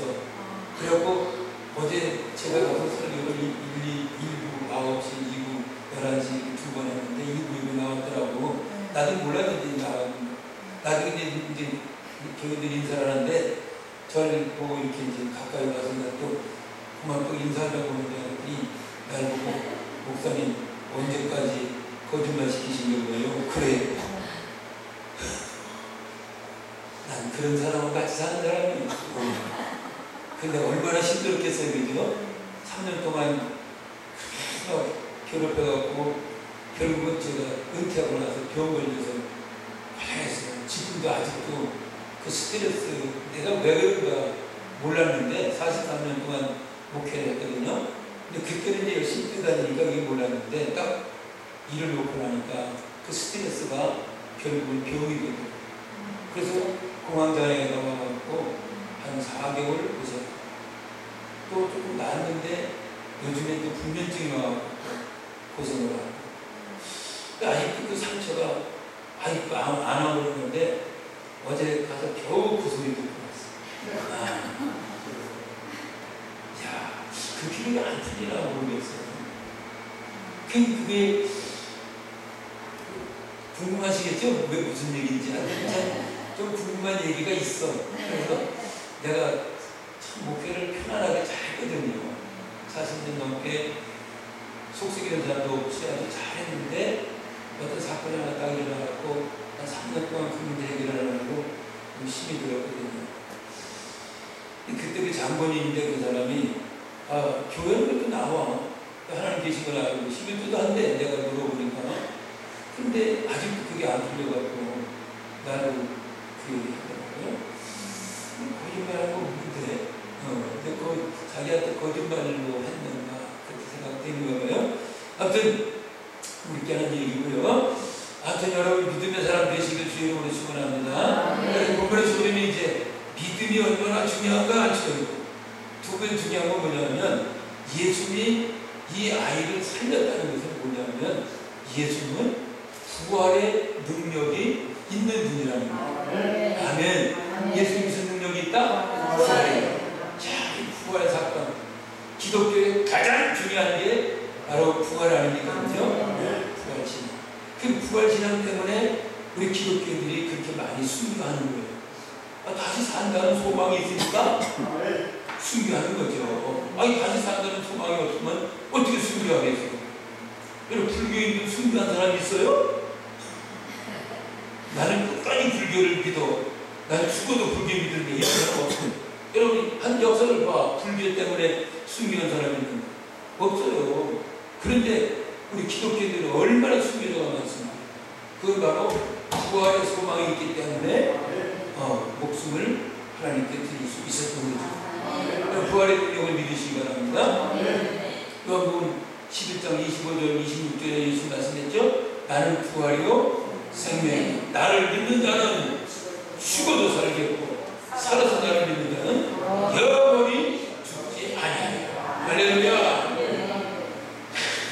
그래갖고 어제 제가 가서 설교를 1부 9시, 2부 11시 2번 했는데 2부 나왔더라고. 나도 몰랐는데 나왔는데 나중에 이제 교회들 인사를 하는데 저를 보고 이렇게 이제 가까이 와서 또 그만 또 인사하려고 하는데 날 보고 목사님 언제까지 거짓말 시키시려고 해요? 그래. 난 그런 사람하고 같이 사는 사람이 근데 얼마나 힘들었겠어요, 그죠? 3년 동안 괴롭혀갖고 결국은 제가 은퇴하고 나서 병 걸려서 고생했어요. 지금도 아직도 그 스트레스 내가 왜 그런가 몰랐는데 43년 동안 목회를 했거든요. 근데 그때는 이제 열심히 뛰다니니까 그게 몰랐는데 딱 일을 놓고 나니까 그 스트레스가 결국은 병이거든요. 그래서 공황장애가 와갖고 한 4개월 고생. 또 조금 나았는데 요즘에 또 불면증이 와갖고 고생을 하고. 아직도 그 상처가 아직도 안 하고 그러는데 어제 가서 겨우 그 소리 듣고 왔어요. 야, 그 길이 안 틀리나 모르겠어요. 그게 궁금하시겠죠? 왜 무슨 얘기인지. 좀 궁금한 얘기가 있어. 그래서 내가 참 목회를 편안하게 잘 했거든요. 40년 넘게 속썩이는 사람도 없이 아주 잘했는데 어떤 사건이 하나 딱 일어나고 한 3년 동안 그 문제 해결하려고 열심히 들었거든요. 그때 그 장본인인데 그 사람이 교회는 왜 또 나와? 하나님 계신 걸 알고 11도도 한대 내가 물어보니까. 근데 아직도 그게 안 풀려갖고 나를 그 얘기 하더라고요. 거짓말한 거 없는데 근데 자기한테 거짓말로 했는가 그렇게 생각되는 거예요. 아무튼 우리께 하는 얘기고요. 아무튼 여러분 믿음의 사람 되시길 주의 이름으로 축원합니다. 그래서 우리는 이제 믿음이 얼마나 중요한가 알죠. 두 번째 중요한 건 뭐냐면 예수님이 이 아이를 살렸다는 것은 뭐냐면 예수님은 부활의 능력이 있는 분이라는 거예요. 아멘. 예수님 무슨 능력이 있다? 부활이에요. 자, 이 부활 사건. 기독교의 가장 중요한 게 바로 부활 아닙니까? 그죠? 부활신앙. 그 부활신앙 때문에 우리 기독교인들이 그렇게 많이 순교하는 거예요. 다시 산다는 소망이 있으니까 순교하는 거죠. 다시 산다는 소망이 없으면 어떻게 순교하겠어요? 여러분, 불교인들 순교한 사람이 있어요? 나는 끝까지 불교를 믿어. 나는 죽어도 불교 믿는 게 있어요. 여러분, 한 역사를 봐. 불교 때문에 순교한 사람이 있는가? 없어요. 그런데 우리 기독교인들은 얼마나 순교자가 많습니다. 그건 바로 부활의 소망이 있기 때문에 목숨을 하나님께 드릴 수 있었던 거죠. 부활의 능력을 믿으시기 바랍니다. 요한복음 11장 25절 26절에 예수 말씀했죠. 나는 부활이요 생명이요 나를 믿는 자는 죽어도 살겠고 살아서 나를 믿는 자는 영원히 죽지 아니하리라. 할렐루야.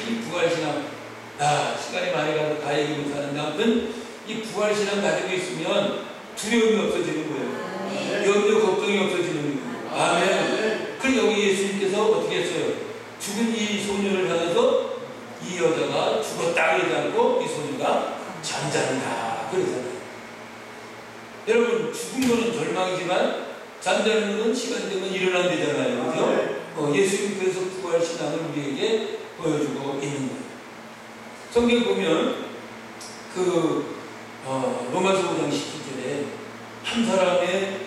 이 부활신앙 시간이 많이 가서 다 얘기 못하는데 아무튼 이 부활신앙 가지고 있으면 두려움이 없어지는 거예요. 염려 걱정이 없어지는 거예요. 아멘. 그럼 여기 예수님께서 어떻게 했어요? 죽은 이 소녀를 향해서 이 여자가 죽었다 그러지 않고 이 소녀가 잠자는다 그러잖아요. 여러분, 죽은 거는 절망이지만 잠자는 것은 시간 되면 일어난다잖아요. 그죠? 예수님 그래서 부활신앙을 우리에게 보여주고 있는 거예요. 성경 보면 로마서 5장 17절에 한 사람의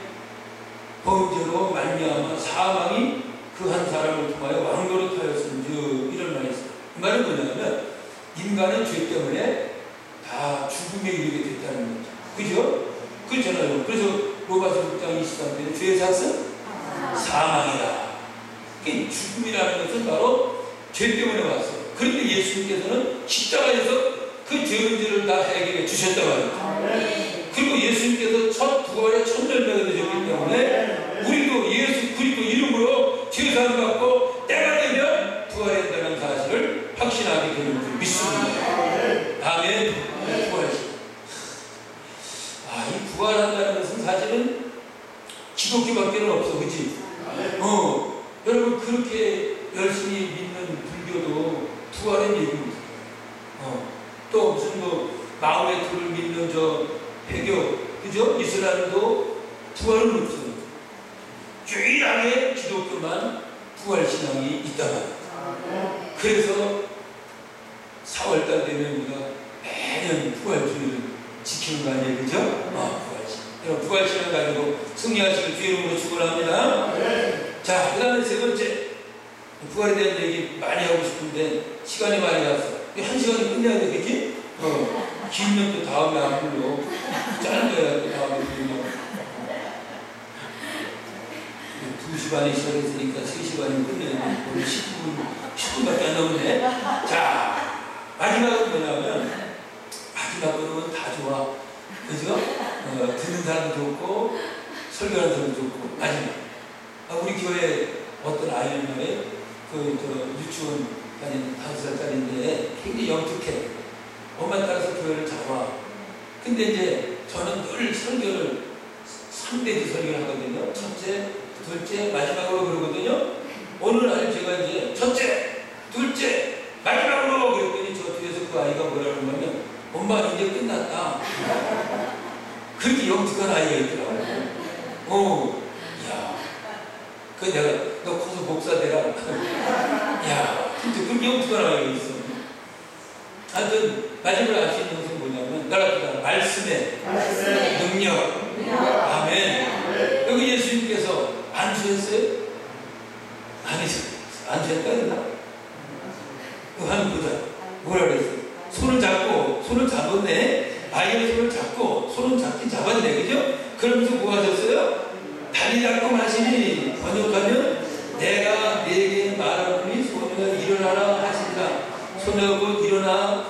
범죄로 말미암아 사망이 그 한 사람을 통하여 왕노릇 하였은즉 이런 말이 있어요. 그 말은 뭐냐면 인간은 죄 때문에 다 죽음에 이르게 됐다는 거죠. 그죠? 그렇잖아요. 그래서 로마서 6장 23절에 죄의 삭은 사망이다. 그러니까 죽음이라는 것은 바로 죄 때문에 왔어요. 그런데 예수님께서는 십자가에서 그 죄 문제를 다 해결해 주셨다고 하죠. 그리고 예수님께서 첫 부활의 첫 열매가 되셨기 때문에 우리도 예수 그리스도 이름으로 죄사함 받고 때가 되면 부활했다는 사실을 확신하게 되는 줄 믿습니다. 아멘. 부활하시다. 이 부활한다는 것은 사실은 기독교밖에는 없어, 그치? 여러분 그렇게 열심히 믿는 불교도 부활은 얘기입니다. 또 무슨 마음의 틀을 믿는 회교, 그죠? 이슬람도 부활은 없어요. 유일하게 기독교만 부활신앙이 있다만. 그래서 4월달 되면 우리가 매년 부활주의를 지키는 거 아니에요, 그죠? 부활신앙. 부활신앙 가지고 승리하시길 주의 이름으로 축원합니다. 자, 그 다음에 세 번째. 부활에 대한 얘기 많이 하고 싶은데 시간이 많이 갔어. 한 시간이 끝내야 되겠지? 길면 또 다음에 안 불러. 짧은 거야, 또 다음에 불러. 2시 반에 시작했으니까 3시 반에 끝내야 돼. 오늘 10분밖에 안 남았네. 자, 마지막은 뭐냐면, 마지막은 다 좋아. 그죠? 듣는 사람도 좋고, 설교하는 사람도 좋고, 마지막. 우리 교회 어떤 아이는 말에, 유치원 다니는 5살짜리인데 굉장히 영특해. 엄마 따라서 교회를 잘 와. 근데 이제 저는 늘 설교를 3대지 설교를 하거든요. 첫째, 둘째, 마지막으로 그러거든요. 어느 날 제가 이제 첫째, 둘째, 마지막으로 그랬더니 저 뒤에서 그 아이가 뭐라고 하냐면 엄마 이제 끝났다. 그렇게 영특한 아이가 있더라고요. 야, 그 내가 너 커서 목사 되라. 야, 진짜 그렇게 영특한 아이가 있어. 하여튼 마지막으로 알 수 있는 것은 뭐냐면 나라보다 말씀의 능력. 아멘. 여기 예수님께서 안수했어요? 아니죠. 안수했다 했나? 한번 보자. 뭐라 그랬어요? 손을 잡았네. 아이의 손을 잡고 손은 잡긴 잡았네. 그죠? 그러면서 뭐 하셨어요? 다리 잡고 마시니 번역하면 내가 네게 말하노니 소녀가 일어나라 하시니라. 소녀가 일어나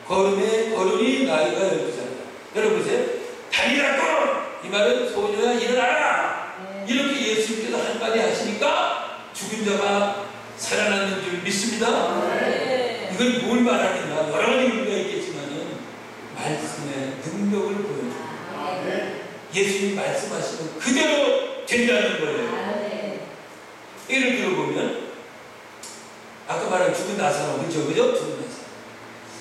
걸음에 걸으니 나이가 12살이다. 여러분 보세요. 다리 잡고 이 말은 소녀야 일어나라. 이렇게 예수님께서 한마디 하시니까 죽은 자가 살아나는 줄 믿습니다. 이건 뭘 말하는가? 여러 가지 의미가 있겠지만은 말씀의 능력을 보여줍니다. 예수님 말씀하시면 그대로 된다는 거예요. 예를 들어보면 아까 말한 죽은 나사로, 그죠? 죽은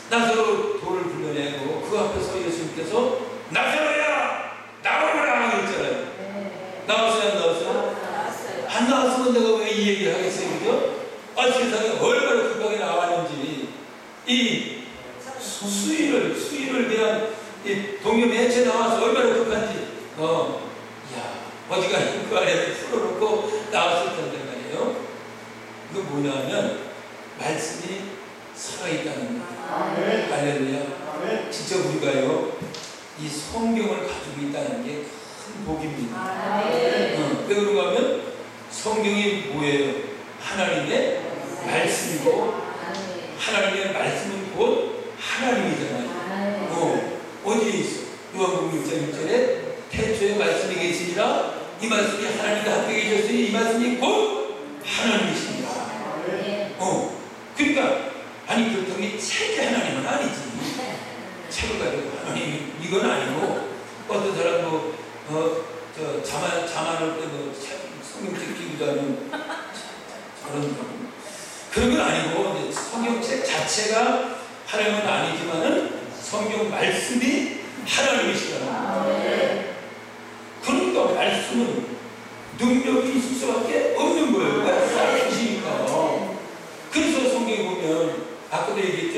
나사로 돌을 불러내고 그 앞에서 예수님께서 나사로야 나오거라 그랬잖아요. 나왔어요, 안 나왔어요? 안 나왔으면 내가 왜 이 얘기를 하겠어요, 그죠? 세상에 얼마나 급하게 나왔는지 이 수위를 대한 이 동요매체 나와서 얼마나 급한지 어디가 그 안에 풀어놓고 나왔을 텐데 말이에요. 이거 뭐냐면 말씀이 살아있다는 거예요. 할렐루야. 진짜 우리가요 이 성경을 가지고 있다는 게 큰 복입니다. 왜 그런가 하면 성경이 뭐예요? 하나님의 말씀이고 하나님의 말씀은 곧 하나님이잖아요. 어디에 있어? 요한복음 6장 1절에 태초에 말씀이 계시니라 이 말씀이 하나님과 함께 계셨으니 이 말씀이 곧 하나님이십니다. 그러니까 그렇다고 책이 하나님은 아니지. 책을 가지고 하나님 이건 아니고 어떤 사람 자만할 때 성경책 끼기도 하는 그런 건 아니고 성경책 자체가 하나님은 아니지만은 성경 말씀이 하나님이시다. 그러니까 말씀은 능력이 있을 수밖에 없는 거예요. 말씀이시니까. 그래서 성경에 보면 아까도 얘기했죠.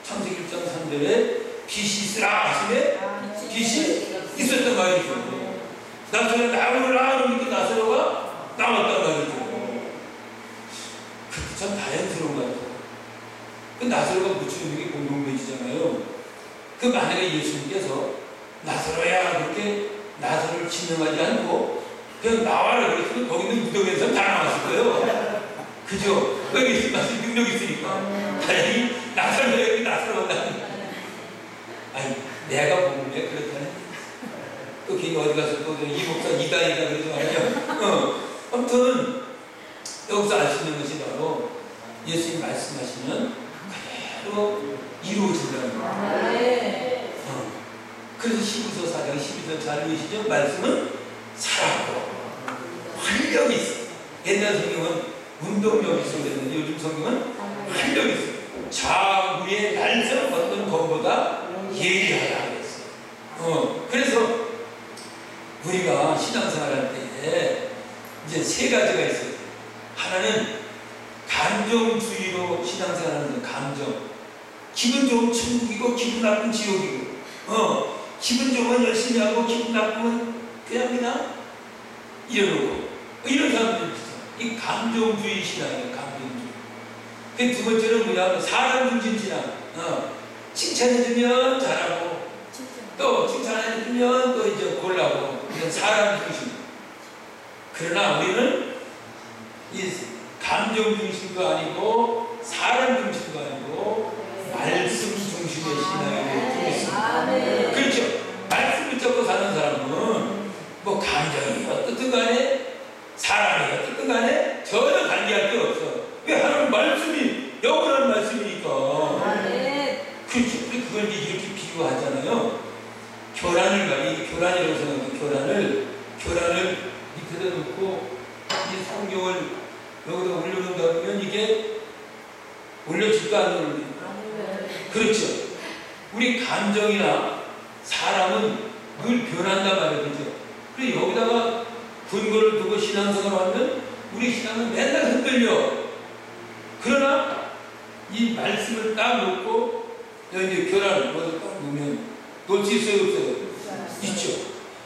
창세기 1장 3절에 빛이 있으라 하시면 빛이 있었단 말이죠. 나사로가 나오라 그러니까 나사로가 나왔단 말이죠. 그게 참 자연스러운 것 같아요. 그 나사로가 묻혀있는 게 공동묘지잖아요. 그 만약에 예수님께서 나사로야 그렇게 나사로를 지명하지 않고 그냥 나와라 그랬으면 거기 있는 무덤에서 다 나왔을 거예요. 그죠? 여기 말씀 능력이 있으니까. 다행히 나사로야 여기 나사로가 아니 내가 보는데 그렇다네. 또 괜히 어디 가서 또 이 목사 이단이다 그러지 말아요. 아무튼 여기서 알 수 있는 것이 바로 예수님 말씀하시면 그대로 이루어진다는 거예요. 그래서 12서 4장 12절 잘 읽으시죠? 말씀은 살았고 활력이 있어. 옛날 성경은 운동력이 있어야 되는데 요즘 성경은 활력이 있어. 자구의 날선 어떤 것보다 예리하다 그랬어요. 그래서 우리가 신앙생활할 때에 이제 세 가지가 있어요. 하나는 감정주의로 신앙생활하는 감정. 기분 좋으면 천국이고 기분 나쁘면 지옥이고. 기분 좋으면 열심히 하고 기분 나쁘면 그냥 이러고 이런 사람들이 있어요. 이 감정주의 신앙이에요. 감정주의. 그 두 번째는 뭐냐면 사람 중심 신앙. 칭찬해주면 잘하고 또 칭찬해주면 또 이제 골라고 이런 사람 중심. 그러나 우리는 이 감정 중심도 아니고 사람 중심도 아니고 말씀 중심의 신앙이 되겠습니다. 그렇죠. 말씀 붙잡고 사는 사람은 뭐 감정이 어떻든 간에 사람이 어떻든 간에 전혀 관계할 게 없어. 왜 하나님 말씀이 영원한 말씀이니까. 그렇죠. 그걸 이렇게 비유하잖아요. 교란을 말이 교란이라고 생각해요. 교란을 밑에다 놓고 이 성경을 여기다 올려놓는다 그러면 이게 올려질까 안 올려질까? 그렇죠. 우리 감정이나 사람은 늘 변한단 말이죠. 그래서 여기다가 근거를 두고 신앙생활을 하면 우리 신앙은 맨날 흔들려. 그러나 이 말씀을 딱 놓고 여기 교란을 뭐를 딱 놓으면 놓을 수 있어요? 없어요? 있죠.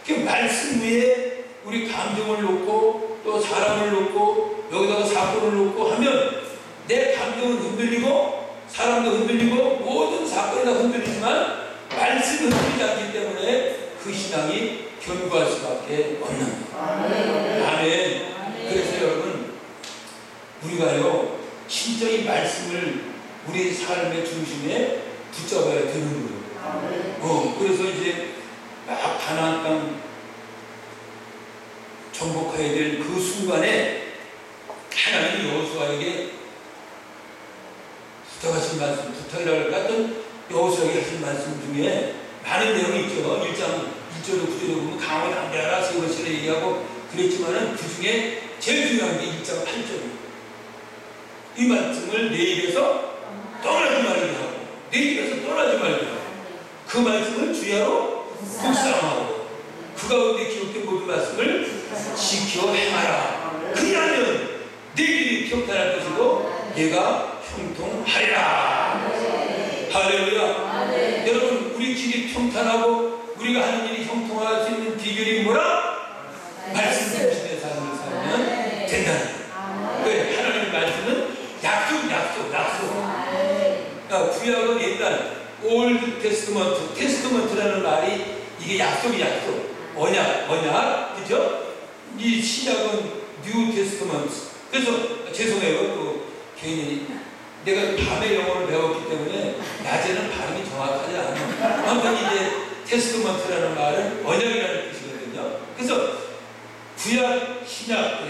그 말씀 위에 우리 감정을 놓고 또 사람을 놓고 여기다가 사건을 놓고 하면 내 감정은 흔들리고 사람도 흔들리고 모든 사건이 다 흔들리지만 말씀이 흔들리지 않기 때문에 그 신앙이 견고할 수밖에 없는 거예요. 아멘. 그래서 여러분 우리가요 진짜 이 말씀을 우리 삶의 중심에 붙잡아야 되는 거예요. 그래서 이제 막 가나안 땅 정복해야 될 그 순간에 하나님이 여호수아에게 부탁하신 말씀, 부탁이라고 할까? 여호수아에게 하신 말씀 중에 많은 내용이 있죠. 1절로 9절에 보면 강을 담대하라 세워시라 얘기하고 그랬지만은 그 중에 제일 중요한 게 1장 8절이에요. 이 말씀을 내 입에서 떠나지 말게 하고 내 입에서 떠나지 말게 하고 그 말씀을 주야로 묵상하고 그 가운데 기록된 모든 말씀을 지켜 행하라. 그리하면 내 길이 평탄할 것이고 내가 형통하리라. 할렐루야. 여러분 우리 길이 평탄하고 우리가 하는 일이 형통할 수 있는 비결이 뭐라? 말씀 중심의 삶을 살면 된다는 거예요. 왜? 하나님의 말씀은 약속. 구약은 옛날 올드 테스트먼트라는 말이 이게 약속. 언약, 그죠? 이 신약은 뉴 테스트먼트. 그래서 죄송해요. 또 괜히 내가 밤에 영어를 배웠기 때문에 낮에는 발음이 정확하지 않아요. 아무튼 이제 테스트먼트라는 말은 언약이라는 뜻이거든요. 그래서 구약, 신약,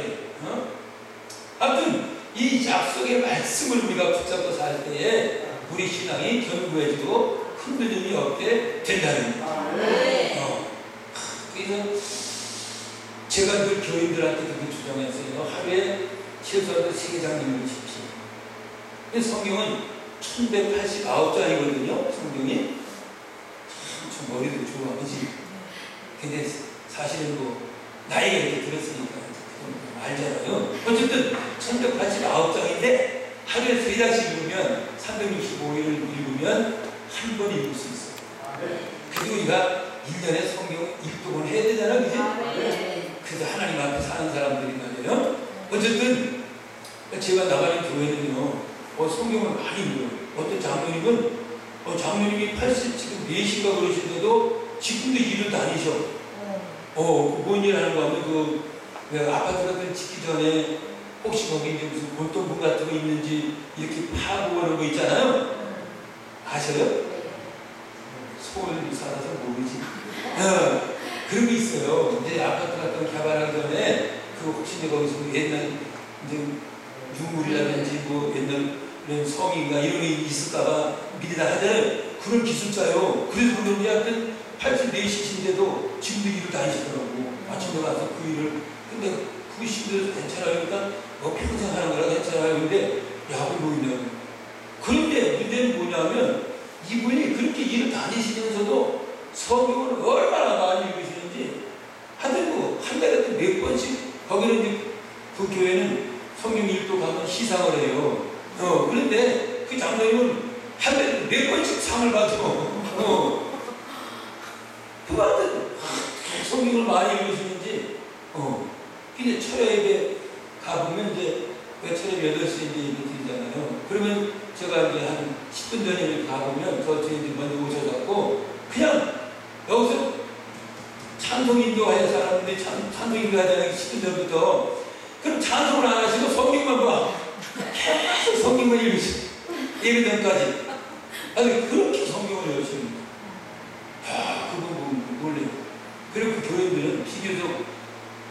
아무튼 이 약속의 말씀을 우리가 붙잡고 살 때에 우리 신앙이 견고해지고 흔들림이 없게 된다는 거예요. 그래서 제가 늘 교인들한테 그렇게 주장했어요. 하루에 최소한 3장 읽으십시오. 성경은 1189장이거든요. 성경이 참 머리도 좋아, 그지? 근데 사실은 뭐 나이가 이렇게 들었으니까 알잖아요. 어쨌든 1189장인데 하루에 3장씩 읽으면 365일을 읽으면 한 번 읽을 수 있어요. 그리고 우리가 1년에 성경 읽讀해야 되잖아, 그지? 그래서 하나님 앞에 사는 사람들이 말이에요. 어쨌든 제가 나가는 교회는요, 성경을 많이 읽어요. 어떤 장로님이 80 지금 4시가 그러시는데도 지금도 일을 다니셔. 뭔 일 하는 거 하면 왜 아파트 같은 거 짓기 전에 혹시 거기 이제 무슨 골동품 같은 거 있는지 이렇게 파고 그런 거 있잖아요. 아셔요? 서울 살아서 모르지. 그런 게 있어요. 이제 아파트 같은 거 개발하기 전에 혹시 이제 거기서 옛날 이제 유물이라든지 뭐 옛날 이런 성인가 이런 게 있을까봐 미리 다 하잖아요. 그런 기술자요. 그래서 그런지 하여튼 84시인데도 지금도 일을 다니시더라고. 아침에 가서 그 일을. 근데 그게 힘들어서 괜찮아요. 그러니까 평생 하는 거라 괜찮아요. 근데 약을 모이냐고. 그런데 문제는 뭐냐면 이분이 그렇게 일을 다니시면서도 성경을 얼마나 많이 읽으시는지 하여튼 한 달에 몇 번씩 거기는 이제 그 교회는 성경 읽독하면 시상을 해요. 그런데 그 장로님은 한 달에 몇 번씩 상을 받아. 그거는 성경을 많이 읽으시는지, 근데 철야예배 가보면 이제 왜 철야 8시에 이제 예배 드리잖아요. 그러면 제가 이제 한 10분 전에 가보면 저쪽에 이제 먼저 오셔갖고 그냥 여기서 찬송 인도하여 사람들이 찬송 인도하자는 10분 전부터 그럼 찬송을 안 하시고 성경만 봐. 계속 성경만 읽으시고 예배 전까지. 아니 그렇게 성경을 열심히. 그거 몰래요. 그리고 그 교인들은 비교적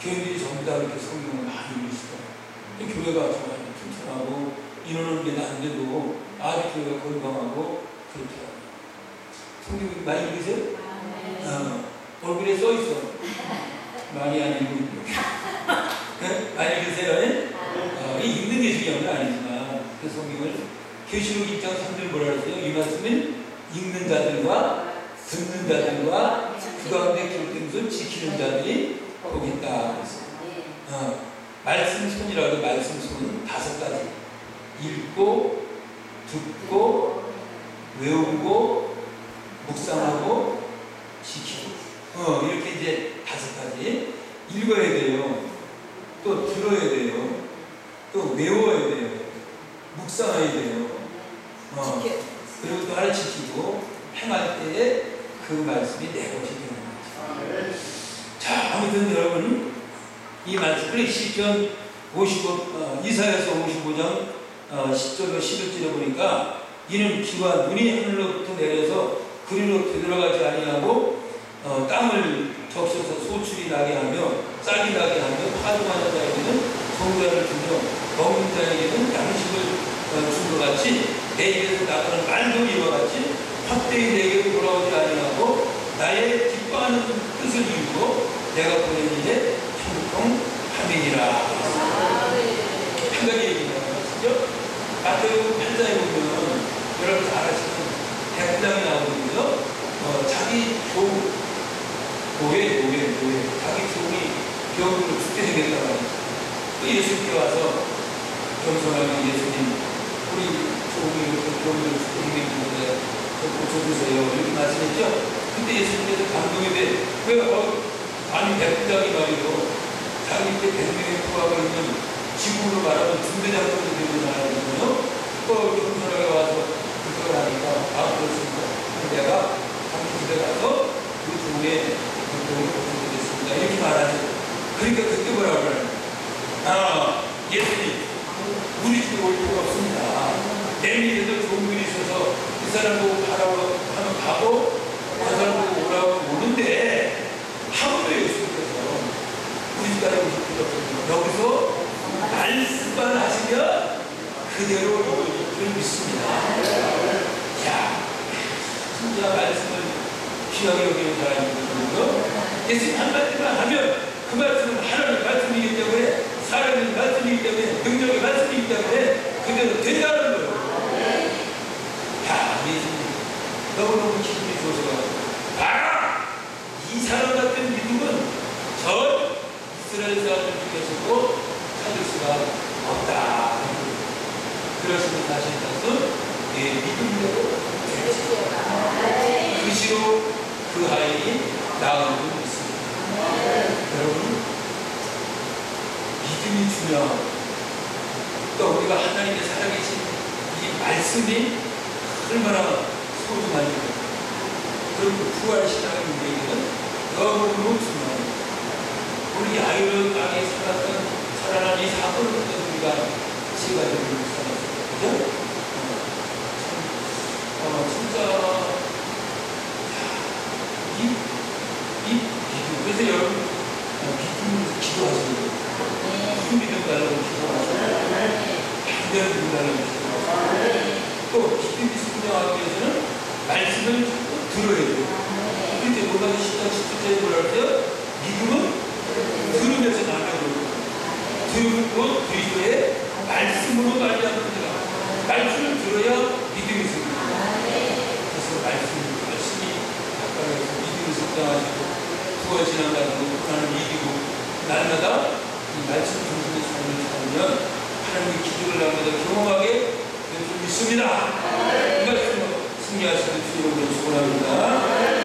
교인들이 전부 다 그렇게 성경을 많이 읽으시더라고요. 교회가 정말 튼튼하고 인원은 게 낮은데도 아주 교회가 건강하고 그렇더라고요. 성경 많이 읽으세요? 얼굴에 써 있어. 많이 안 읽고 네? 많이 읽으세요? 네? 읽는 게 중요한 건 아니지만 그 성경을 계시록 1장 3절 뭐라 그랬어요? 이 말씀은 읽는 자들과 듣는 자들과 그 가운데 기록된 것을 지키는 자들이 복이 있다 그랬어요. 말씀손이라고 해도 말씀손은 5가지. 읽고 듣고 외우고 묵상하고 지키고 이렇게 이제 5가지 읽어야 돼요. 또 들어야 돼요. 또 외워야 돼요. 묵상해야 돼요. 그리고 또 하나 지키고 행할 때에 그 말씀이 내 것이 되는 거죠. 자, 아무튼 여러분 이 말씀을 시편 이사야서 55장 10절과 11절에 보니까 이는 비와 눈이 하늘로부터 내려서 그리로 되돌아가지 아니하고 땅을 적셔서 소출이 나게 하며 싹이 나게 하며 파종하는 자에게는 성자를 주며 먹는 자에게는 양식을 준 것 같이 내 입에서 나가는 말도 이와 같이 헛되이 내게로 돌아오지 아니하고 나의 기뻐하는 뜻을 이루고 내가 보낸 일에 형통함이니라. 한 가지 얘기가 나왔죠. 마태복음 8장에 보면 여러분 잘 아시는 백부장이 나오거든요. 자기 종 노예 자기 종이 병으로 죽게 생겼다고 하죠. 또 예수님께 와서 겸손하게 예수님 우리 종이 이렇게 병으로 죽게 생겼는데 고쳐주세요 이렇게 말씀했죠. 근데 예수님께서 감동이 돼. 왜 아니 백부장이 말이요 자기 때 100명의 부하가 있는 지구로 말하면 중대장군이 되는 나라거든요. 겸손하게 와서 그걸 하니까 그렇습니다. 내가 자기 집에 가서 그 종의 병을 고쳐주겠습니다 이렇게 말하죠. 그러니까 그때 뭐라고 그래요? 예수님 우리 집에 올 필요가 없습니다. 내 밑에도 종들이 있어서 그 사람 보고 가라고 하면 가고 그 사람 보고 오라고 오는데 아무도 예수님께서 우리 집까지 오실 필요 없습니다. 여기서 말씀만 하시면 그대로 이루어질 줄 믿습니다. 자, 진짜 말씀을 귀하게 여기는 사람이거든요. 예수님 한마디만 하면 그 말씀은 하나님의 말씀이기 때문에 사람의 말씀이기 때문에 능력의 말씀이기 때문에 그대로 된다는 거예요. 야, 예수님 너무너무 기분이 좋으셔가지고 알아! 이 사람 같은 믿음은 전 이스라엘 사람들 중에서도 찾을 수가 없다. 그러시는 사실 것은 내 믿음대로 그 시로 그 아이 나은 줄 믿습니다. 여러분, 믿음이 중요하고 또 우리가 하나님의 살아계신 이 말씀이 얼마나 소중한지, 그리고 부활신앙의 우리에게는 너무너무 중요합니다. 우리 아이를 땅에 살아난 이 사건을 우리가 시간을 살았어요. 그죠? 진짜 이 믿음, 그래서 여러분 믿음으로 기도하시는 거예요. 무슨 믿음 달라고 기도하시는 거예요. 반대로 믿음 달라고 기도하시는 거예요. 또 믿음이 성장하기 위해서는 말씀을 들어야 돼요. 그런데 로마서 10장 10절에 뭐라 그래요? 믿음은 들으면서 나가고 들고 그리스도의 말씀으로 말미암는다. 말씀을 들어야 믿음이 생깁니다. 그래서 말씀이 가까이서 믿음이 성장하시고 부어지나가고 하나님 이기고 날마다 이 말씀 중심의 삶을 살면